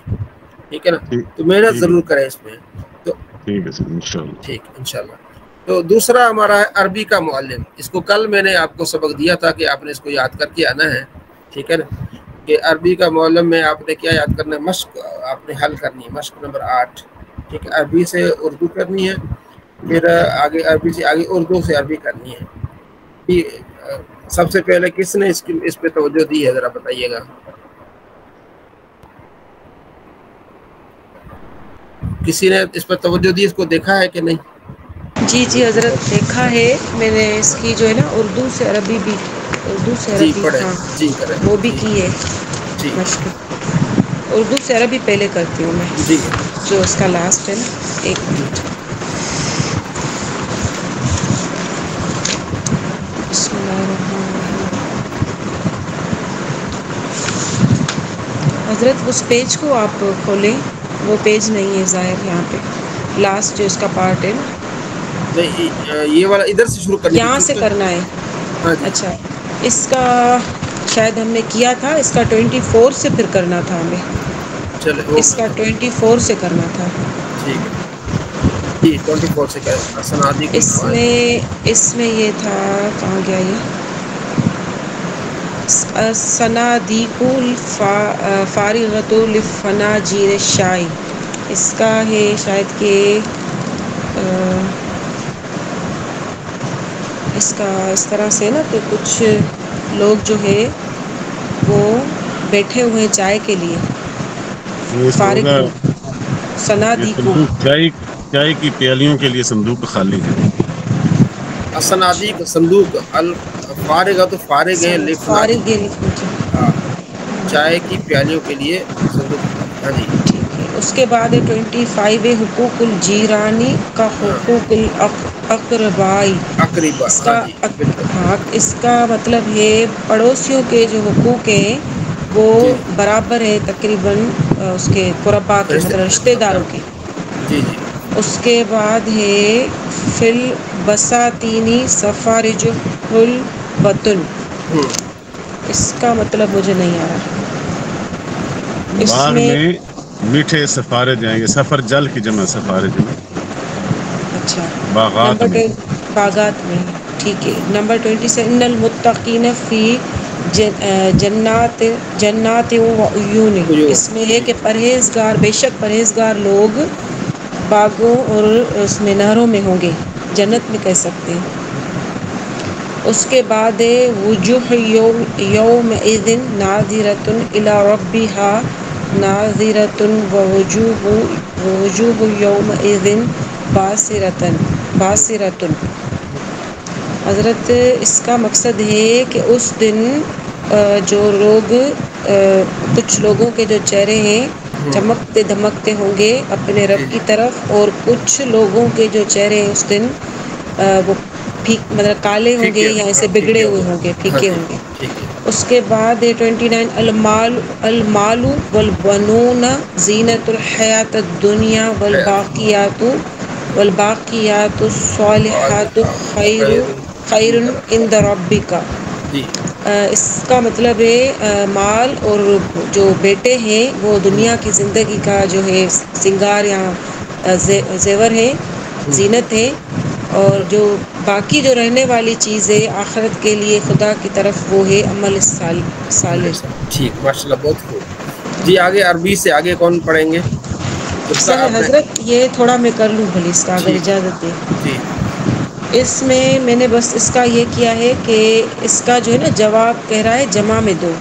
ٹھیک ہے نا، تو محنت ضرور کریں اس میں۔ تو
ٹھیک ہے سر، انشاءاللہ،
ٹھیک انشاءاللہ۔ تو دوسرا ہمارا ہے عربی کا معلم، اس کو کل میں نے آپ کو سبق دیا تھا کہ آپ نے اس کو یاد کر کے آنا ہے، ٹھیک ہے نا، کہ عربی کا معلم میں آپ نے کیا یاد کرنا ہے، مشق آپ نے حل کرنی ہے، مشق نمبر 8، ٹھیک ہے، عربی سے اردو کرنی ہے، پھر آگے عربی سے آگے اردو سے عربی کرنی ہے۔ سب سے پہلے کس نے اس پہ توجہ دی ہے ذرا بتائیے گا؟ کسی نے اس پر توجہ دی، اس کو دیکھا ہے کہ نہیں؟
جی حضرت دیکھا ہے میں نے، اس کی جو ہے نا اردو سے عربی بھی، اردو سے
جی
عربی،
پڑھیں،
ہاں
جی کریں،
وہ بھی
جی
کی ہے
جی
مشق۔ اردو سے عربی پہلے کرتی ہوں میں،
جی
جو اس کا لاسٹ ہے نا، ایک
جی۔
منٹ، بسم اللہ الرحمن الرحیم۔ حضرت اس پیج کو آپ کھولیں، وہ پیج نہیں ہے ظاہر یہاں پہ، لاسٹ جو اس کا پارٹ ہے نا،
یہ والا ادھر سے شروع کرنے کی
یہاں سے کرنا ہے۔
ہاں جی
اچھا، اس کا شاید ہم نے کیا تھا، اس کا 24 سے پھر کرنا تھا ہمیں،
چلے
اس کا 24 سے کرنا تھا۔
ٹھیک ہے جی، 24 سے کریں، سنادی کو
اس میں یہ تھا، کہاں گیا یہ، صنادیق الفارغۃ لفناجیر الشائی، اس کا ہے شاید کہ اس کا اس طرح سے نا کہ کچھ لوگ جو ہے وہ بیٹھے ہوئے چائے کے لیے
یہ تو
فارغ
ہوگا،
لوگ،
یہ
صنادیق
صندوق چائے کی پیالیوں کے لیے صندوق خالی ہے۔
الصنادیق صندوق، الفارغ تو فارغ ہے،
فارغ
لفنادق ہاں چائے کی پیالیوں کے لیے صندوق خالی۔ ہاں جی
ٹھیک ہے۔ اس کے بعد 25 ہے حقوق الجیرانی کا
ہاں
حقوق الاقربائی۔
اقربا،
اس
ہاں
کا
جی بالکل
ہاں اس کا مطلب ہے پڑوسیوں کے جو حقوق ہیں وہ
جی
برابر ہے تقریباً اس کے قربا کے مطلب رشتہ داروں کے۔
جی جی
اس کے بعد ہے فل بساتینی سفارج الوطن۔ اس کا مطلب مجھے نہیں آ رہا۔ اس
باغ
میں
میں میٹھے سفارے جائیں گے، سفر جل کی جمع سفارج میں،
اچھا
باغات میں۔
باغات میں ٹھیک ہے۔ نمبر 27 ان المتقین فی جنات و عیون۔ اس میں ہے کہ پرہیزگار، بے شک پرہیزگار لوگ باغوں اور اس میں نہروں میں ہوں گے، جنت میں کہہ سکتے ہیں۔ اس کے بعد وجوہ یومئذ ناظرۃ الی ربها ناظرۃ ووجوہ یومئذ باسرۃ۔ حضرت اس کا مقصد ہے کہ اس دن جو لوگ کچھ لوگوں کے جو چہرے ہیں چمکتے دھمکتے ہوں گے اپنے
جی
رب کی طرف، اور کچھ لوگوں کے جو چہرے ہیں اس دن وہ مطلب کالے ہوں
ٹھیک
گے
ہے،
یا ایسے
ہاں ٹھیک
بگڑے
ہے
ہوئے ہوں گے،
ہاں
پھیکے
جی
ہوں گے۔
ٹھیک ہے۔
اس کے بعد 29 المال والبنون زینت الحیات الدنیا والباقیات الصالحات خیر عند ربک۔
جی
اس کا مطلب ہے مال اور جو بیٹے ہیں وہ دنیا کی زندگی کا جو ہے سنگار یا زیور ہے، زینت ہے، اور جو باقی جو رہنے والی چیز ہے آخرت کے لیے خدا کی طرف وہ ہے عمل صالح۔
ٹھیک، ماشاء اللہ بہت خوب۔ جی آگے عربی سے آگے کون پڑھیں گے؟ اس کا
سر
آپ نے
حضرت یہ تھوڑا میں کر لوں بھلی اس کا اگر
ٹھیک
اجازت دیں۔
جی
اس میں نے بس اس کا یہ کیا ہے کہ اس کا جو ہے نا جواب کہہ رہا ہے جمع میں دو،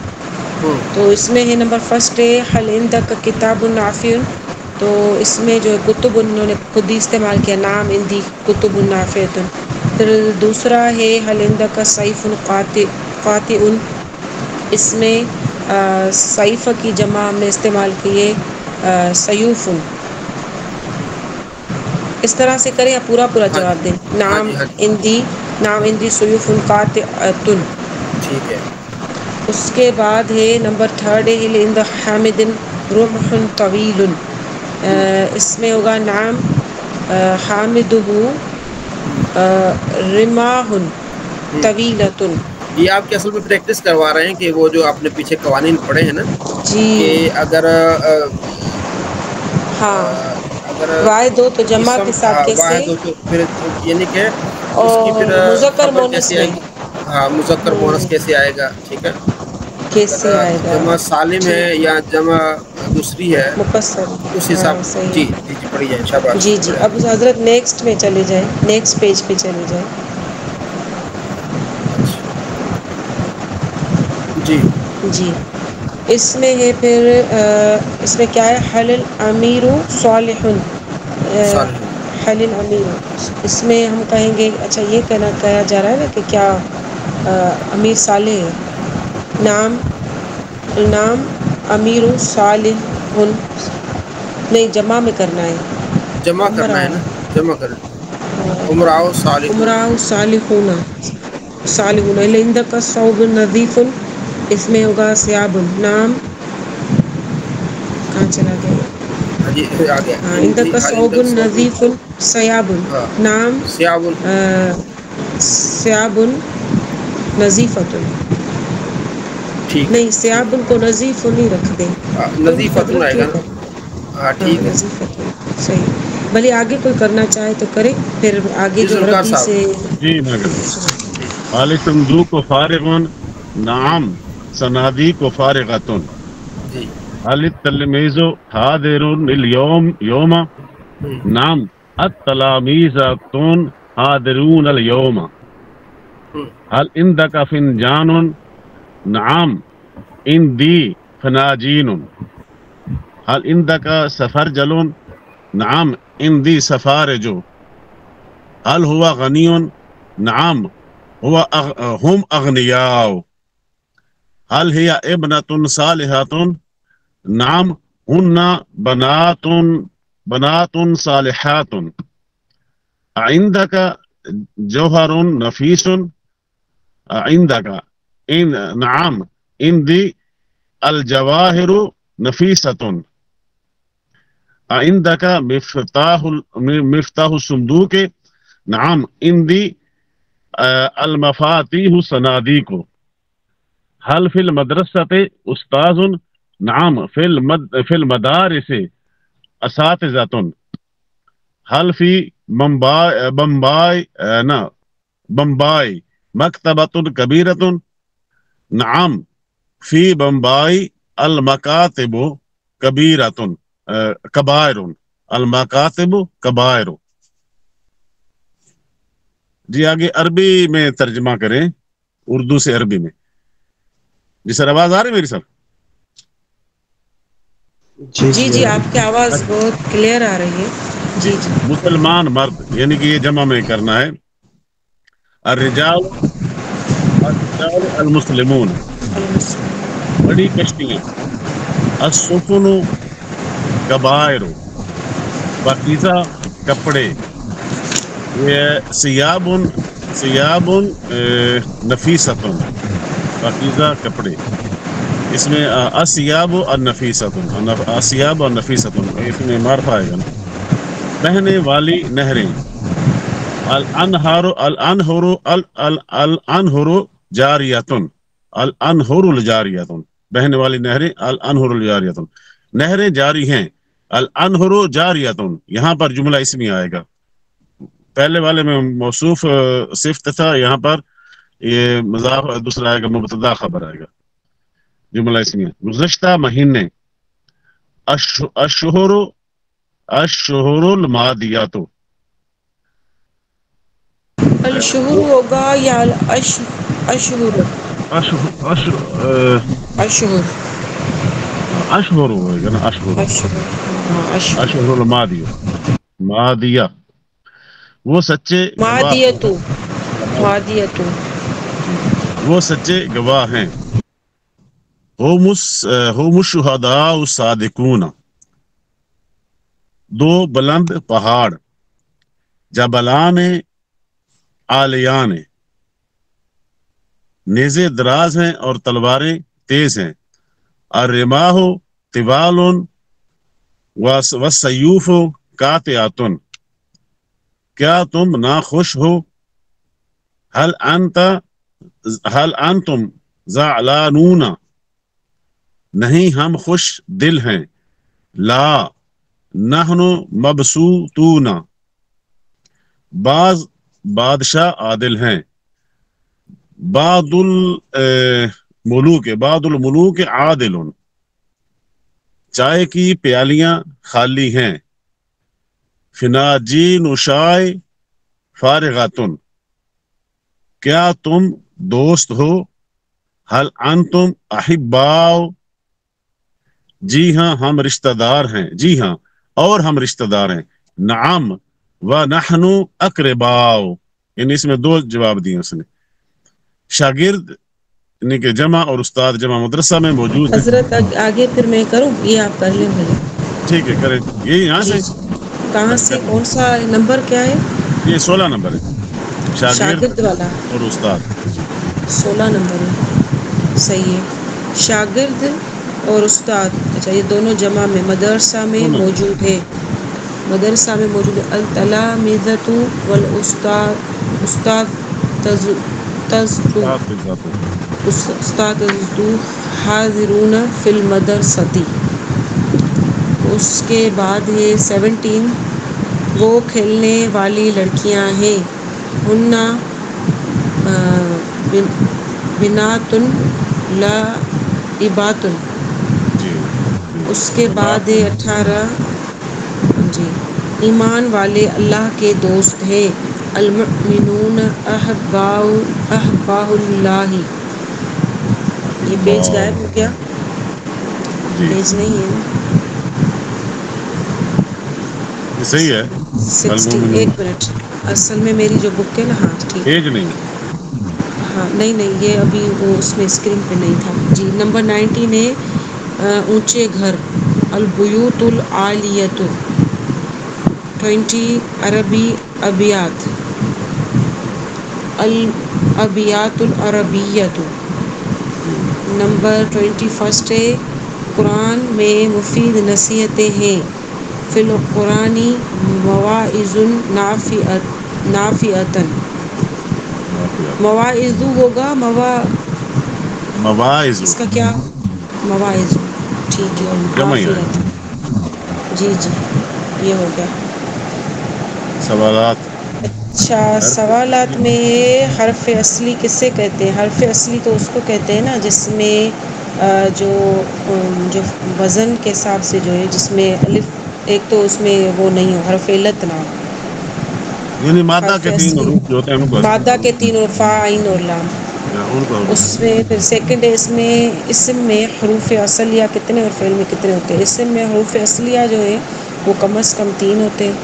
تو اس میں ہے نمبر 1 ہے حل عندک کتاب نافع، تو اس میں جو کتب انہوں نے خود ہی استعمال کیا، نام اندی کتب نافع۔ پھر دوسرا ہے حل عندک سیف قاطع، اس میں سیف کی جمع ہم نے استعمال کیے سیوف۔ اس طرح سے کریں یا پورا
ہاں
جواب دیں؟
ہاں
نام
جی ہاں جی
اندی سیوف قاطعۃ۔
ٹھیک ہے۔
اس کے بعد ہے نمبر 3 ہے عند حامد رمح طویل، اس میں ہوگا نام حامدہ رماح طویلۃ۔
یہ آپ کے اصل میں پریکٹس کروا رہے ہیں کہ وہ جو آپ نے پیچھے قوانین پڑھے ہیں نا کہ
جی
اگر
ہاں،
اگر
واحد ہو تو جمع
اسم
کے ساتھ کیسے،
واحد ہو تو پھر یعنی کہ اس کی پھر
اور مذکر
خبر
مونس
کیسے آئے
میں
گی، ہاں مذکر مونس کیسے آئے گا، ٹھیک ہے۔ اگر
کیسے آئے گا،
جمع سالم ہے
ٹھیک
یا جمع دوسری ہے
مقصر،
اس
ہاں
حساب
صحیح
جی
ہے۔
جی جی پڑھی جائیں، شاباش
جی جی
پڑھیں۔
اب حضرت نیکسٹ میں چلے جائیں، نیکسٹ پیج پہ چلے جائیں۔
اچھا جی
جی اس میں ہے پھر اس میں کیا ہے حل الامیر صالح،
صالح
حل الامیر، اس میں ہم کہیں گے اچھا یہ کہا جا رہا ہے نا کہ کیا امیر صالح ہے، نام امیر صالح، نہیں جمع میں کرنا ہے،
جمع کرنا ہے نا، جمع کرنا عمراء صالحون،
عمراء صالحون، عندک ثوب نظیف، اس میں ہوگا سیاب، نام کہاں چلا گیا،
ہاں جی آ گیا
عندک ثوب نظیف سیاب،
ہاں
نام
سیاب
سیاب نظیفۃ،
ٹھیک ہے
نہیں سیاب کو نظیف نہیں رکھ دیں،
نظیفتن
حضرت
آئے گا نا، ہاں ٹھیک ہے۔
نظیفۃ صحیح۔ بھلے آگے کوئی کرنا چاہے تو کرے، پھر آگے
جی
جو
ذوالفقار
عربی سے
جی میں کرتا
جی
ہوں۔ حال صندوق و فارغن، نعم صنادیق و فارغتن۔
جی
هل التلميذ حاضر اليوم يوما؟ نعم التلاميذ حاضرون اليوم. هل عندك فنجان؟ نعم عندي فناجين. هل عندك سفرجل؟ نعم عندي سفارج. هل هو غني؟ نعم هم أغنياء. هل هي ابنة صالحة؟ نعم هن بنات صالحات. عندك جوهر نفيس؟ عندك نعم عندي الجواهر نفيسة. عندك مفتاح الصندوق؟ نعم عندي المفاتيح صناديق. هل في المدرسة أستاذ؟ نعم في المدارس أساتذة. هل في بمباي مكتبة كبيرة؟ نعم في بمباي المكاتب كبيرة کبائر. المکاتب کبائر. جی آگے عربی میں ترجمہ کریں اردو سے عربی میں. جی سر آواز آ رہی میری سر؟
جی آپ کی آواز بہت کلیئر آ رہی ہے. جی
مسلمان مرد یعنی کہ یہ جمع میں کرنا ہے. الرجال المسلمون بڑی کشتیاں. السفن کبائر پاکیزہ کپڑے. یہ سیاب نفیست پاکیزہ کپڑے. اس میں اسیاب اور نفیست اسیاب اور نفیست اس میں معرفہ آئے گا. بہنے والی نہریں. الانہار جاریتن الانہر الجاریتن بہنے والی نہریں. الانہر الجاریتن نہریں جاری ہیں. الانہر جاریتن یہاں پر جملہ اسمی آئے گا. پہلے والے میں موصوف صفت تھا, یہاں پر یہ مضاف دوسرا آئے گا, مبتدا خبر آئے گا, جملہ اسمی. گزشتہ مہینے. الشہر الماضیات.
الشہر ہوگا یا اشہر؟
اشہر ہوگا نا. اشہر الماضیہ ماضیہ وہ سچے وہ سچے گواہ ہیں. ہوم الشہداء الصادقون. دو بلند پہاڑ. جبلان عالیان. نیزے دراز ہیں اور تلواریں تیز ہیں. الرماح طوال والسیوف قاطعات. کیا تم ناخوش ہو؟ هل انتم زعلانون. نہیں ہم خوش دل ہیں. لا نحن مبسوطون. بعض بادشاہ عادل ہیں. بعض الملوک عادل. چائے کی پیالیاں خالی ہیں. فناجین شائے فارغاتن. کیا تم دوست ہو؟ حل انتم احباء. جی ہاں ہم رشتہ دار ہیں. جی ہاں اور ہم رشتہ دار ہیں. نعم ونحن اقرباء. یعنی اس میں دو جواب دیے اس نے. شاگرد یعنی کہ جمع اور استاد جمع مدرسہ میں موجود ہے.
حضرت آگے پھر میں کروں, یہ آپ کر لیں پہلے.
ٹھیک ہے کریں. یہ یہاں سے
کہاں سے کون سا نمبر کیا ہے؟
یہ 16 نمبر ہے.
شاگرد والا
اور استاد
16 نمبر ہے. صحیح ہے. شاگرد اور استاد, اچھا یہ دونوں جمع میں مدرسہ میں موجود ہے. مدرسہ میں موجود ہے. التلامذۃ والاستاذ استاد حاضرون فی المدرسۃ. اس کے بعد یہ 17 وہ کھیلنے والی لڑکیاں ہیں. ہن بنات لعبات. اس کے بعد 18 جی ایمان والے اللہ کے دوست ہیں، المؤمنون احباء اللہ. یہ پیج غائب ہو گیا، پیج نہیں ہے
یہ صحیح ہے.
16 ایک منٹ، اصل میں میری جو بک ہے نا، ہاں ٹھیک
پیج نہیں،
ہاں نہیں یہ ابھی وہ اس میں اسکرین پہ نہیں تھا جی. نمبر 19 ہے اونچے گھر، البیوت العالیۃ. 20 عربی ابیات، الابیات العربیۃ. نمبر 21 ہے قرآن میں مفید نصیحتیں ہیں، فی القرآن مواعظ نافعۃ. مواعظ ہوگا
مواعظ
اس کا کیا مواعظ، ٹھیک ہے.
جمع ہی ہے.
جی یہ ہو گیا.
سوالات.
اچھا سوالات میں حرف اصلی کسے کہتے ہیں؟ حرف اصلی تو اس کو کہتے ہیں نا جس میں جو وزن کے حساب سے جو ہے، جس میں الف ایک تو اس میں وہ نہیں ہو، حرف علت نہ ہو.
یعنی مادہ
حرف
کے 3
اصلی
حروف جو ہوتے ہیں ان کو
مادہ کے 3 اور فا عین اور لام،
ان کو
اس میں پھر سیکنڈ ہے اس میں اسم میں حروف اصلیہ کتنے اور فعل میں کتنے ہوتے ہیں. اسم میں حروف اصلیہ جو ہے وہ کم از کم 3 ہوتے ہیں،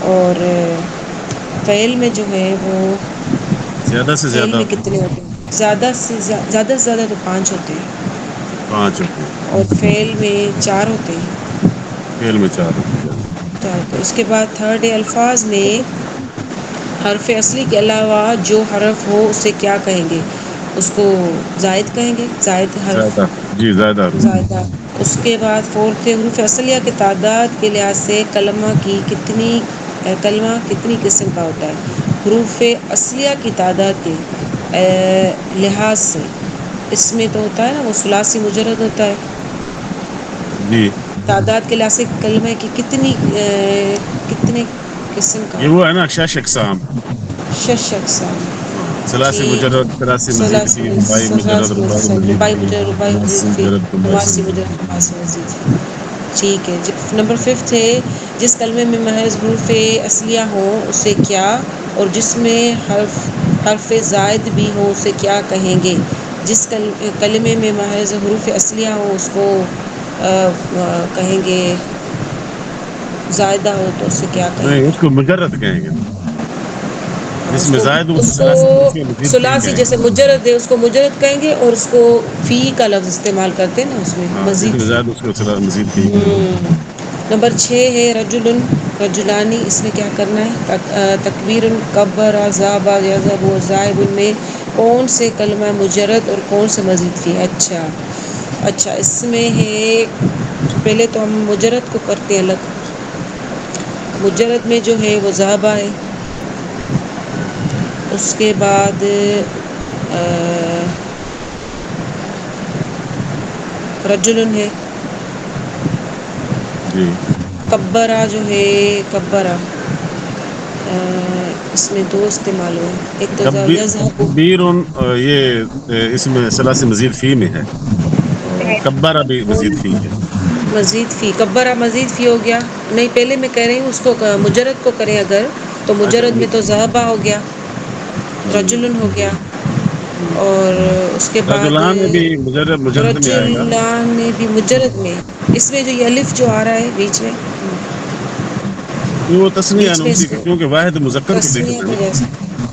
اور فعل میں جو ہے وہ
زیادہ سے
فعل
زیادہ
میں کتنے ہوتے ہیں؟ زیادہ سے زیادہ تو 5 ہوتے ہیں،
5 ہوتے ہیں،
اور فعل میں 4 ہوتے ہیں.
فعل میں 4 ہوتے ہیں.
اس کے بعد تھرڈ ہے الفاظ میں حرف اصلی کے علاوہ جو حرف ہو اسے کیا کہیں گے؟ اس کو زائد کہیں گے، زائد حرف،
زیادہ، جی زیادہ حروف.
زائدہ. اس کے بعد فورتھ ہے حروف اصلیہ کی تعداد کے لحاظ سے کلمہ کتنی قسم کا ہوتا ہے؟ حروف اصلیہ کی تعداد کے لحاظ سے اس میں تو ہوتا ہے نا وہ ثلاثی مجرد ہوتا ہے.
جی
تعداد کے لحاظ سے کلمہ کی کتنے قسم کا؟
یہ وہ ہے نا 6 اقسام،
6 اقسام.
ثلاثی مجرد، ثلاثی مزید فی، رباعی مجرد، رباعی مزید
رباعی
فی،
مجرد، رباعی مزید
خماسی
فی،
مجرد، خماسی
خماسی
مزید
مجرد،
فی.
خماسی مزید فی. ٹھیک ہے. نمبر 5 ہے جس کلمے میں محض حروف اصلیہ ہوں اسے کیا، اور جس میں حرف زائد بھی ہو اسے کیا کہیں گے؟ جس کلمے میں محض حروف اصلیہ ہو اس کو کہیں گے، زائدہ ہو تو اسے کیا کہیں
نہیں،
گے؟
اس کو مجرد کہیں گے. جس
اس
میں
کو
زائد
اس کو
ثلاثی مزید فی
ثلاثی
کہیں
جیسے
گے.
مجرد ہے اس کو مجرد کہیں گے، اور اس کو فی کا لفظ استعمال کرتے ہیں نا اس میں
ہاں، جس
مزید
میں
فی.
زائد اس کو مزید فی کہیں گے.
نمبر 6 ہے رجل رجلانی. اس میں کیا کرنا ہے؟ تکبیر، کبر، ذاب، یذهب، ذاہب میں کون سے کلمہ مجرد اور کون سے مزید فی؟ اچھا اس میں ہے، پہلے تو ہم مجرد کو کرتے ہیں الگ. مجرد میں جو ہے وہ ذہبہ ہے، اس کے بعد رجل ہے.
جی
کبرہ جو ہے کبرہ، اس میں 2 استعمال ہوئے، ایک تو یذهب.
کبیر، یہ اس میں ثلاثی مزید فی میں ہے، کبر ابھی مزید فی ہے.
مزید فی، کبرہ مزید فی ہو گیا. نہیں پہلے میں کہہ رہی ہوں اس کو مجرد کو کریں اگر تو مجرد میں تو ذہبہ ہو گیا، رجل ہو گیا، اور اس کے بعد
رجلان میں بھی مجرد میں آئے گا.
رجلان میں بھی مجرد میں، اس میں جو یہ الف جو آ رہا ہے بیچ میں،
وہ تسنیہ ہے
بیچ
نا
میں
اسی
اس
کی،
کو
کیونکہ واحد مذکر کو دیکھ
تسنیہ
لینا،
کی جیسے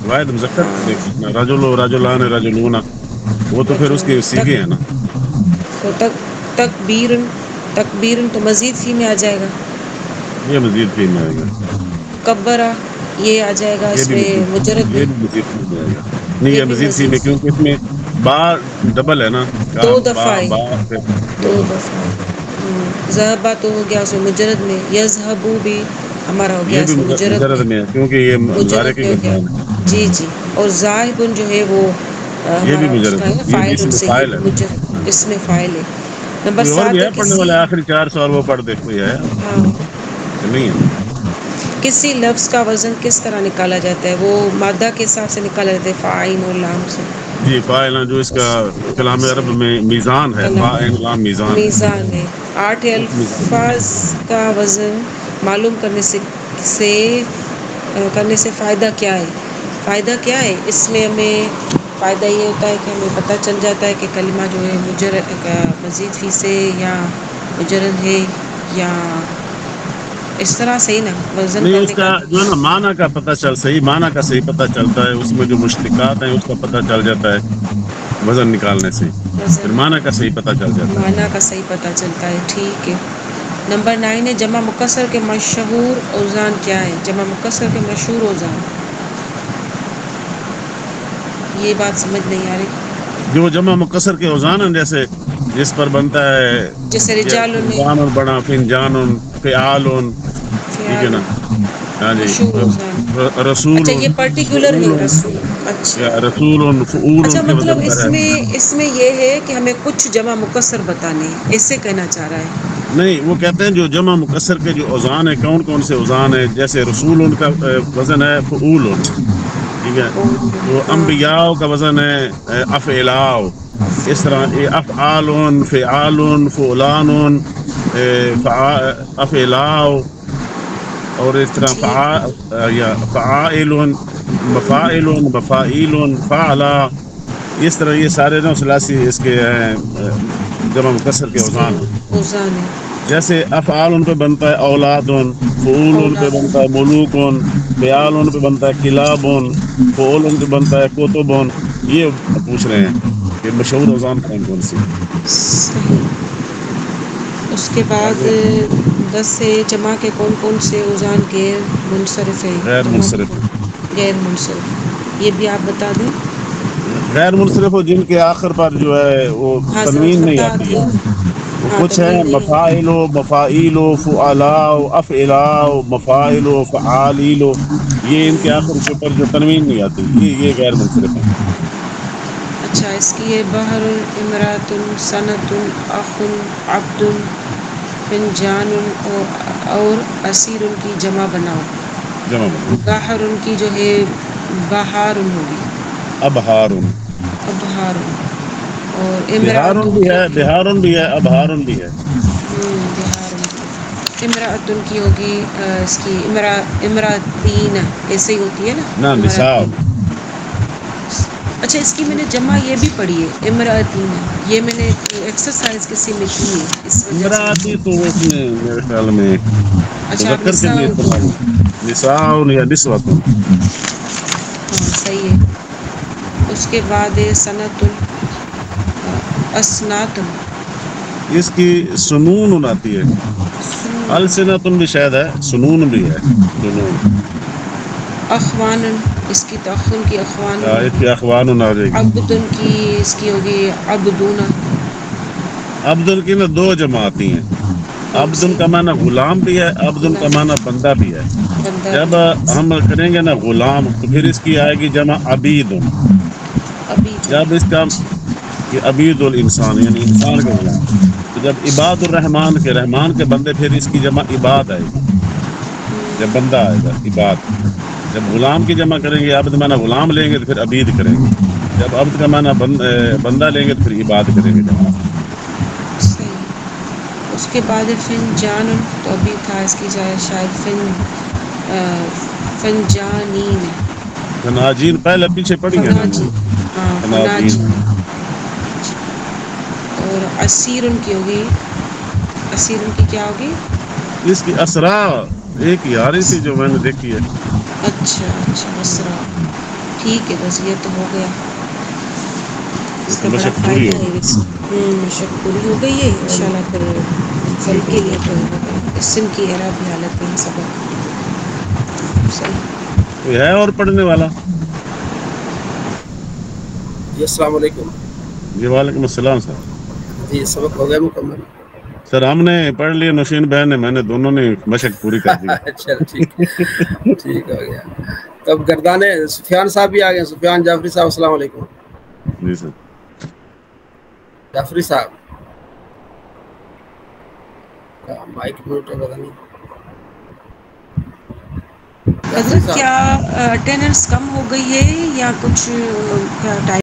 واحد مذکر کو دیکھ لینا. رجل و رجلان رجلون، وہ تو پھر اس کے صیغے ہیں نا.
تو تکبیر تو مزید فی میں آ جائے گا.
یہ مزید فی میں آئے گا.
کبرہ یہ آ جائے گا
یہ
اس
بھی
میں مجرد میں،
مزید فی میں آئے گا. نہیں،
یہ
یہ
بھی
مزید فی میں، کیونکہ اس میں با ڈبل ہے نا،
2
با
دفعہ ہے،
با پھر
2
دو دفعہ.
دفعہ. ذہبہ تو ہو گیا اس میں مجرد میں، یذهب بھی ہمارا ہو گیا
یہ بھی
اس میں مجرد میں
کیونکہ یہ مضارع
مجرد
کی
میں ہو گیا.
گردان ہے.
جی اور ذاہب جو ہے وہ
یہ بھی
ہمارا اس
مجرد
کا ہے نا
ہے، یہ بھی
فاعل
اس
ان
میں
سے، یہ
فاعل
بھی
ہے.
مجرد اس میں فاعل ہے. نمبر
کوئی اور
7
بھی
ہے
ہے پڑھنے والے؟ آخری 4 سوال وہ پڑھ دے، کوئی ہے
ہاں
کہ نہیں ہے؟
کسی لفظ کا وزن کس طرح نکالا جاتا ہے؟ وہ مادہ کے حساب سے نکالا جاتا ہے، فاعل اور لام سے.
جی فاعل جو اس کا کلام عرب میں میزان ہے، فاعل لام میزان
میزان ہے. 8 الفاظ کا وزن معلوم کرنے سے فائدہ کیا ہے؟ فائدہ کیا ہے اس میں؟ ہمیں فائدہ یہ ہوتا ہے کہ ہمیں پتہ چل جاتا ہے کہ کلمہ جو ہے مجرد مزید فی سے یا مجرد ہے یا اس طرح سے ہی نا وزن
نہیں،
کرنے
اس کا جو ہے نا معنی کا پتہ صحیح معنی کا صحیح پتہ چلتا ہے، اس میں جو مشتقات ہیں اس کا پتہ چل جاتا ہے وزن نکالنے سے، پھر معنی کا صحیح پتہ چل جاتا ہے.
معنی کا صحیح پتہ چلتا ہے. ٹھیک ہے. نمبر 9 ہے جمع مکسر کے مشہور اوزان کیا ہے؟ جمع مکسر کے مشہور اوزان، یہ بات سمجھ نہیں آ رہی.
جو جمع مکسر کے اوزان ہیں جیسے جس پر بنتا ہے
جیسے رجال
فنجان بڑا فنجان فعال، ٹھیک ہے نا. ہاں جی. رسول،
اچھا یہ پرٹیکولر ہے رسول. اچھا
رسول فعول.
اچھا مطلب اس میں یہ ہے کہ ہمیں کچھ جمع مکسر بتانے ہیں، ایسے کہنا چاہ رہا ہے.
نہیں، وہ کہتے ہیں جو جمع مکسر کے جو اوزان ہیں کون کون سے اوزان ہیں، جیسے رسول ان کا وزن ہے فعول، ٹھیک ہے. تو انبیاء کا وزن ہے افعلاء. اس طرح افعال فعال فعلان افعلاء، اور اس طرح فعائل مفاعل مفاعیل فعلا. اس طرح یہ سارے نا ثلاثی اس کے جمع مکسر کے اوزان ہیں. جیسے افعال ان پہ بنتا ہے اولاد، فعول ان پہ بنتا ہے ملوک، فعال ان پہ بنتا ہے کلاب، فعول ان پہ بنتا ہے کتب. یہ پوچھ رہے ہیں کہ مشہور اوزان کون کون سی.
اس کے بعد 10 سے جمع کے کون کون سے اوزان غیر منصرف ہیں؟
غیر منصرف.
غیر منصرف یہ بھی آپ بتا دیں.
غیر منصرف ہو جن کے آخر پر جو ہے وہ تنوین نہیں آتی ہے. کچھ ہے مفاعل مفاعیل فعلاء افعلاء مفاعل فعالیل، یہ ان کے آخر کے اوپر جو تنوین نہیں آتی یہ غیر منصرف ہے.
اچھا اس کی یہ بحر امرات سنت اخ عبد فنجان اور اسیر کی جمع بناؤ. بحر ان کی جو ہے بہار ہوگی،
ابہار.
اور
بہار بھی ہے، بہار بھی ہے، ابہار بھی ہے.
امرات ان کی ہوگی اس کی امراتین ایسے ہی ہوتی ہے نا
نساء.
اچھا اس کی میں نے جمع یہ بھی پڑھی ہے امراتین، یہ میں نے ایکسرسائز کسی میں کی ہے اس وجہ
امراتی تو اس میں میرے خیال میں مذکر کے لیے استعمال نساء یا نسوۃ.
ہاں صحیح ہے. اس کے بعد سنت اسنات،
اس کی سنون آتی ہے. السنتن بھی شاید ہے، سنون بھی ہے. سنون.
اخوان اس کی تأخن کی اخوان،
اس کی اخوان آ جائے گی.
عبدن کی اس کی ہوگی عبدون.
عبدن کی نا دو جمع آتی ہیں. عبدن کا معنی غلام بھی ہے، عبدن کا معنی بندہ بھی ہے. جب ہم کریں گے نا غلام تو پھر اس کی آئے گی جمع عبید. جب اس کا کہ عبید الانسان یعنی انسان کے غلام، تو جب عباد الرحمن کے رحمان کے بندے پھر اس کی جمع عباد آئے گی. جب بندہ آئے گا عباد. جب غلام کی جمع کریں گے عبد معنی غلام لیں گے تو پھر عبید کریں گے. جب عبد کا معنی بندہ لیں گے تو پھر عباد کریں گے. جمع
اس کے بعد فن جان تو ابھی تھا اس کی جائے شاید فنجانین.
فناجین پہلے پیچھے پڑی ہے نا.
اور اسیر ان کی ہوگی، اسیر ان کی کیا ہوگی؟
اس کی اسرا ایک ہی آ رہی تھی جو میں نے دیکھی ہے.
اچھا اسرا. ٹھیک ہے بس یہ تو ہو گیا. اس کا بڑا فائدہ ہے. مشق پوری ہو گئی ہے انشاءاللہ. پھر کل کے لیے تو اسم کی اعرابی حالت میں سبق
کوئی ہے اور پڑھنے والا؟
جی السلام علیکم.
جی وعلیکم السلام سر.
جی سبق ہو گیا مکمل؟
سر ہم نے پڑھ لیا، نوشین بہن نے، میں نے، دونوں نے مشق پوری کر دی.
اچھا ٹھیک ہو گیا. تب گردانے سفیان صاحب بھی آ گئے. سفیان جعفری صاحب السلام علیکم.
جی سر.
جعفری صاحب مائک میوٹ ہے پتہ نہیں.
حضرت کیا اٹینڈنس کم ہو گئی ہے یا کچھ ٹائم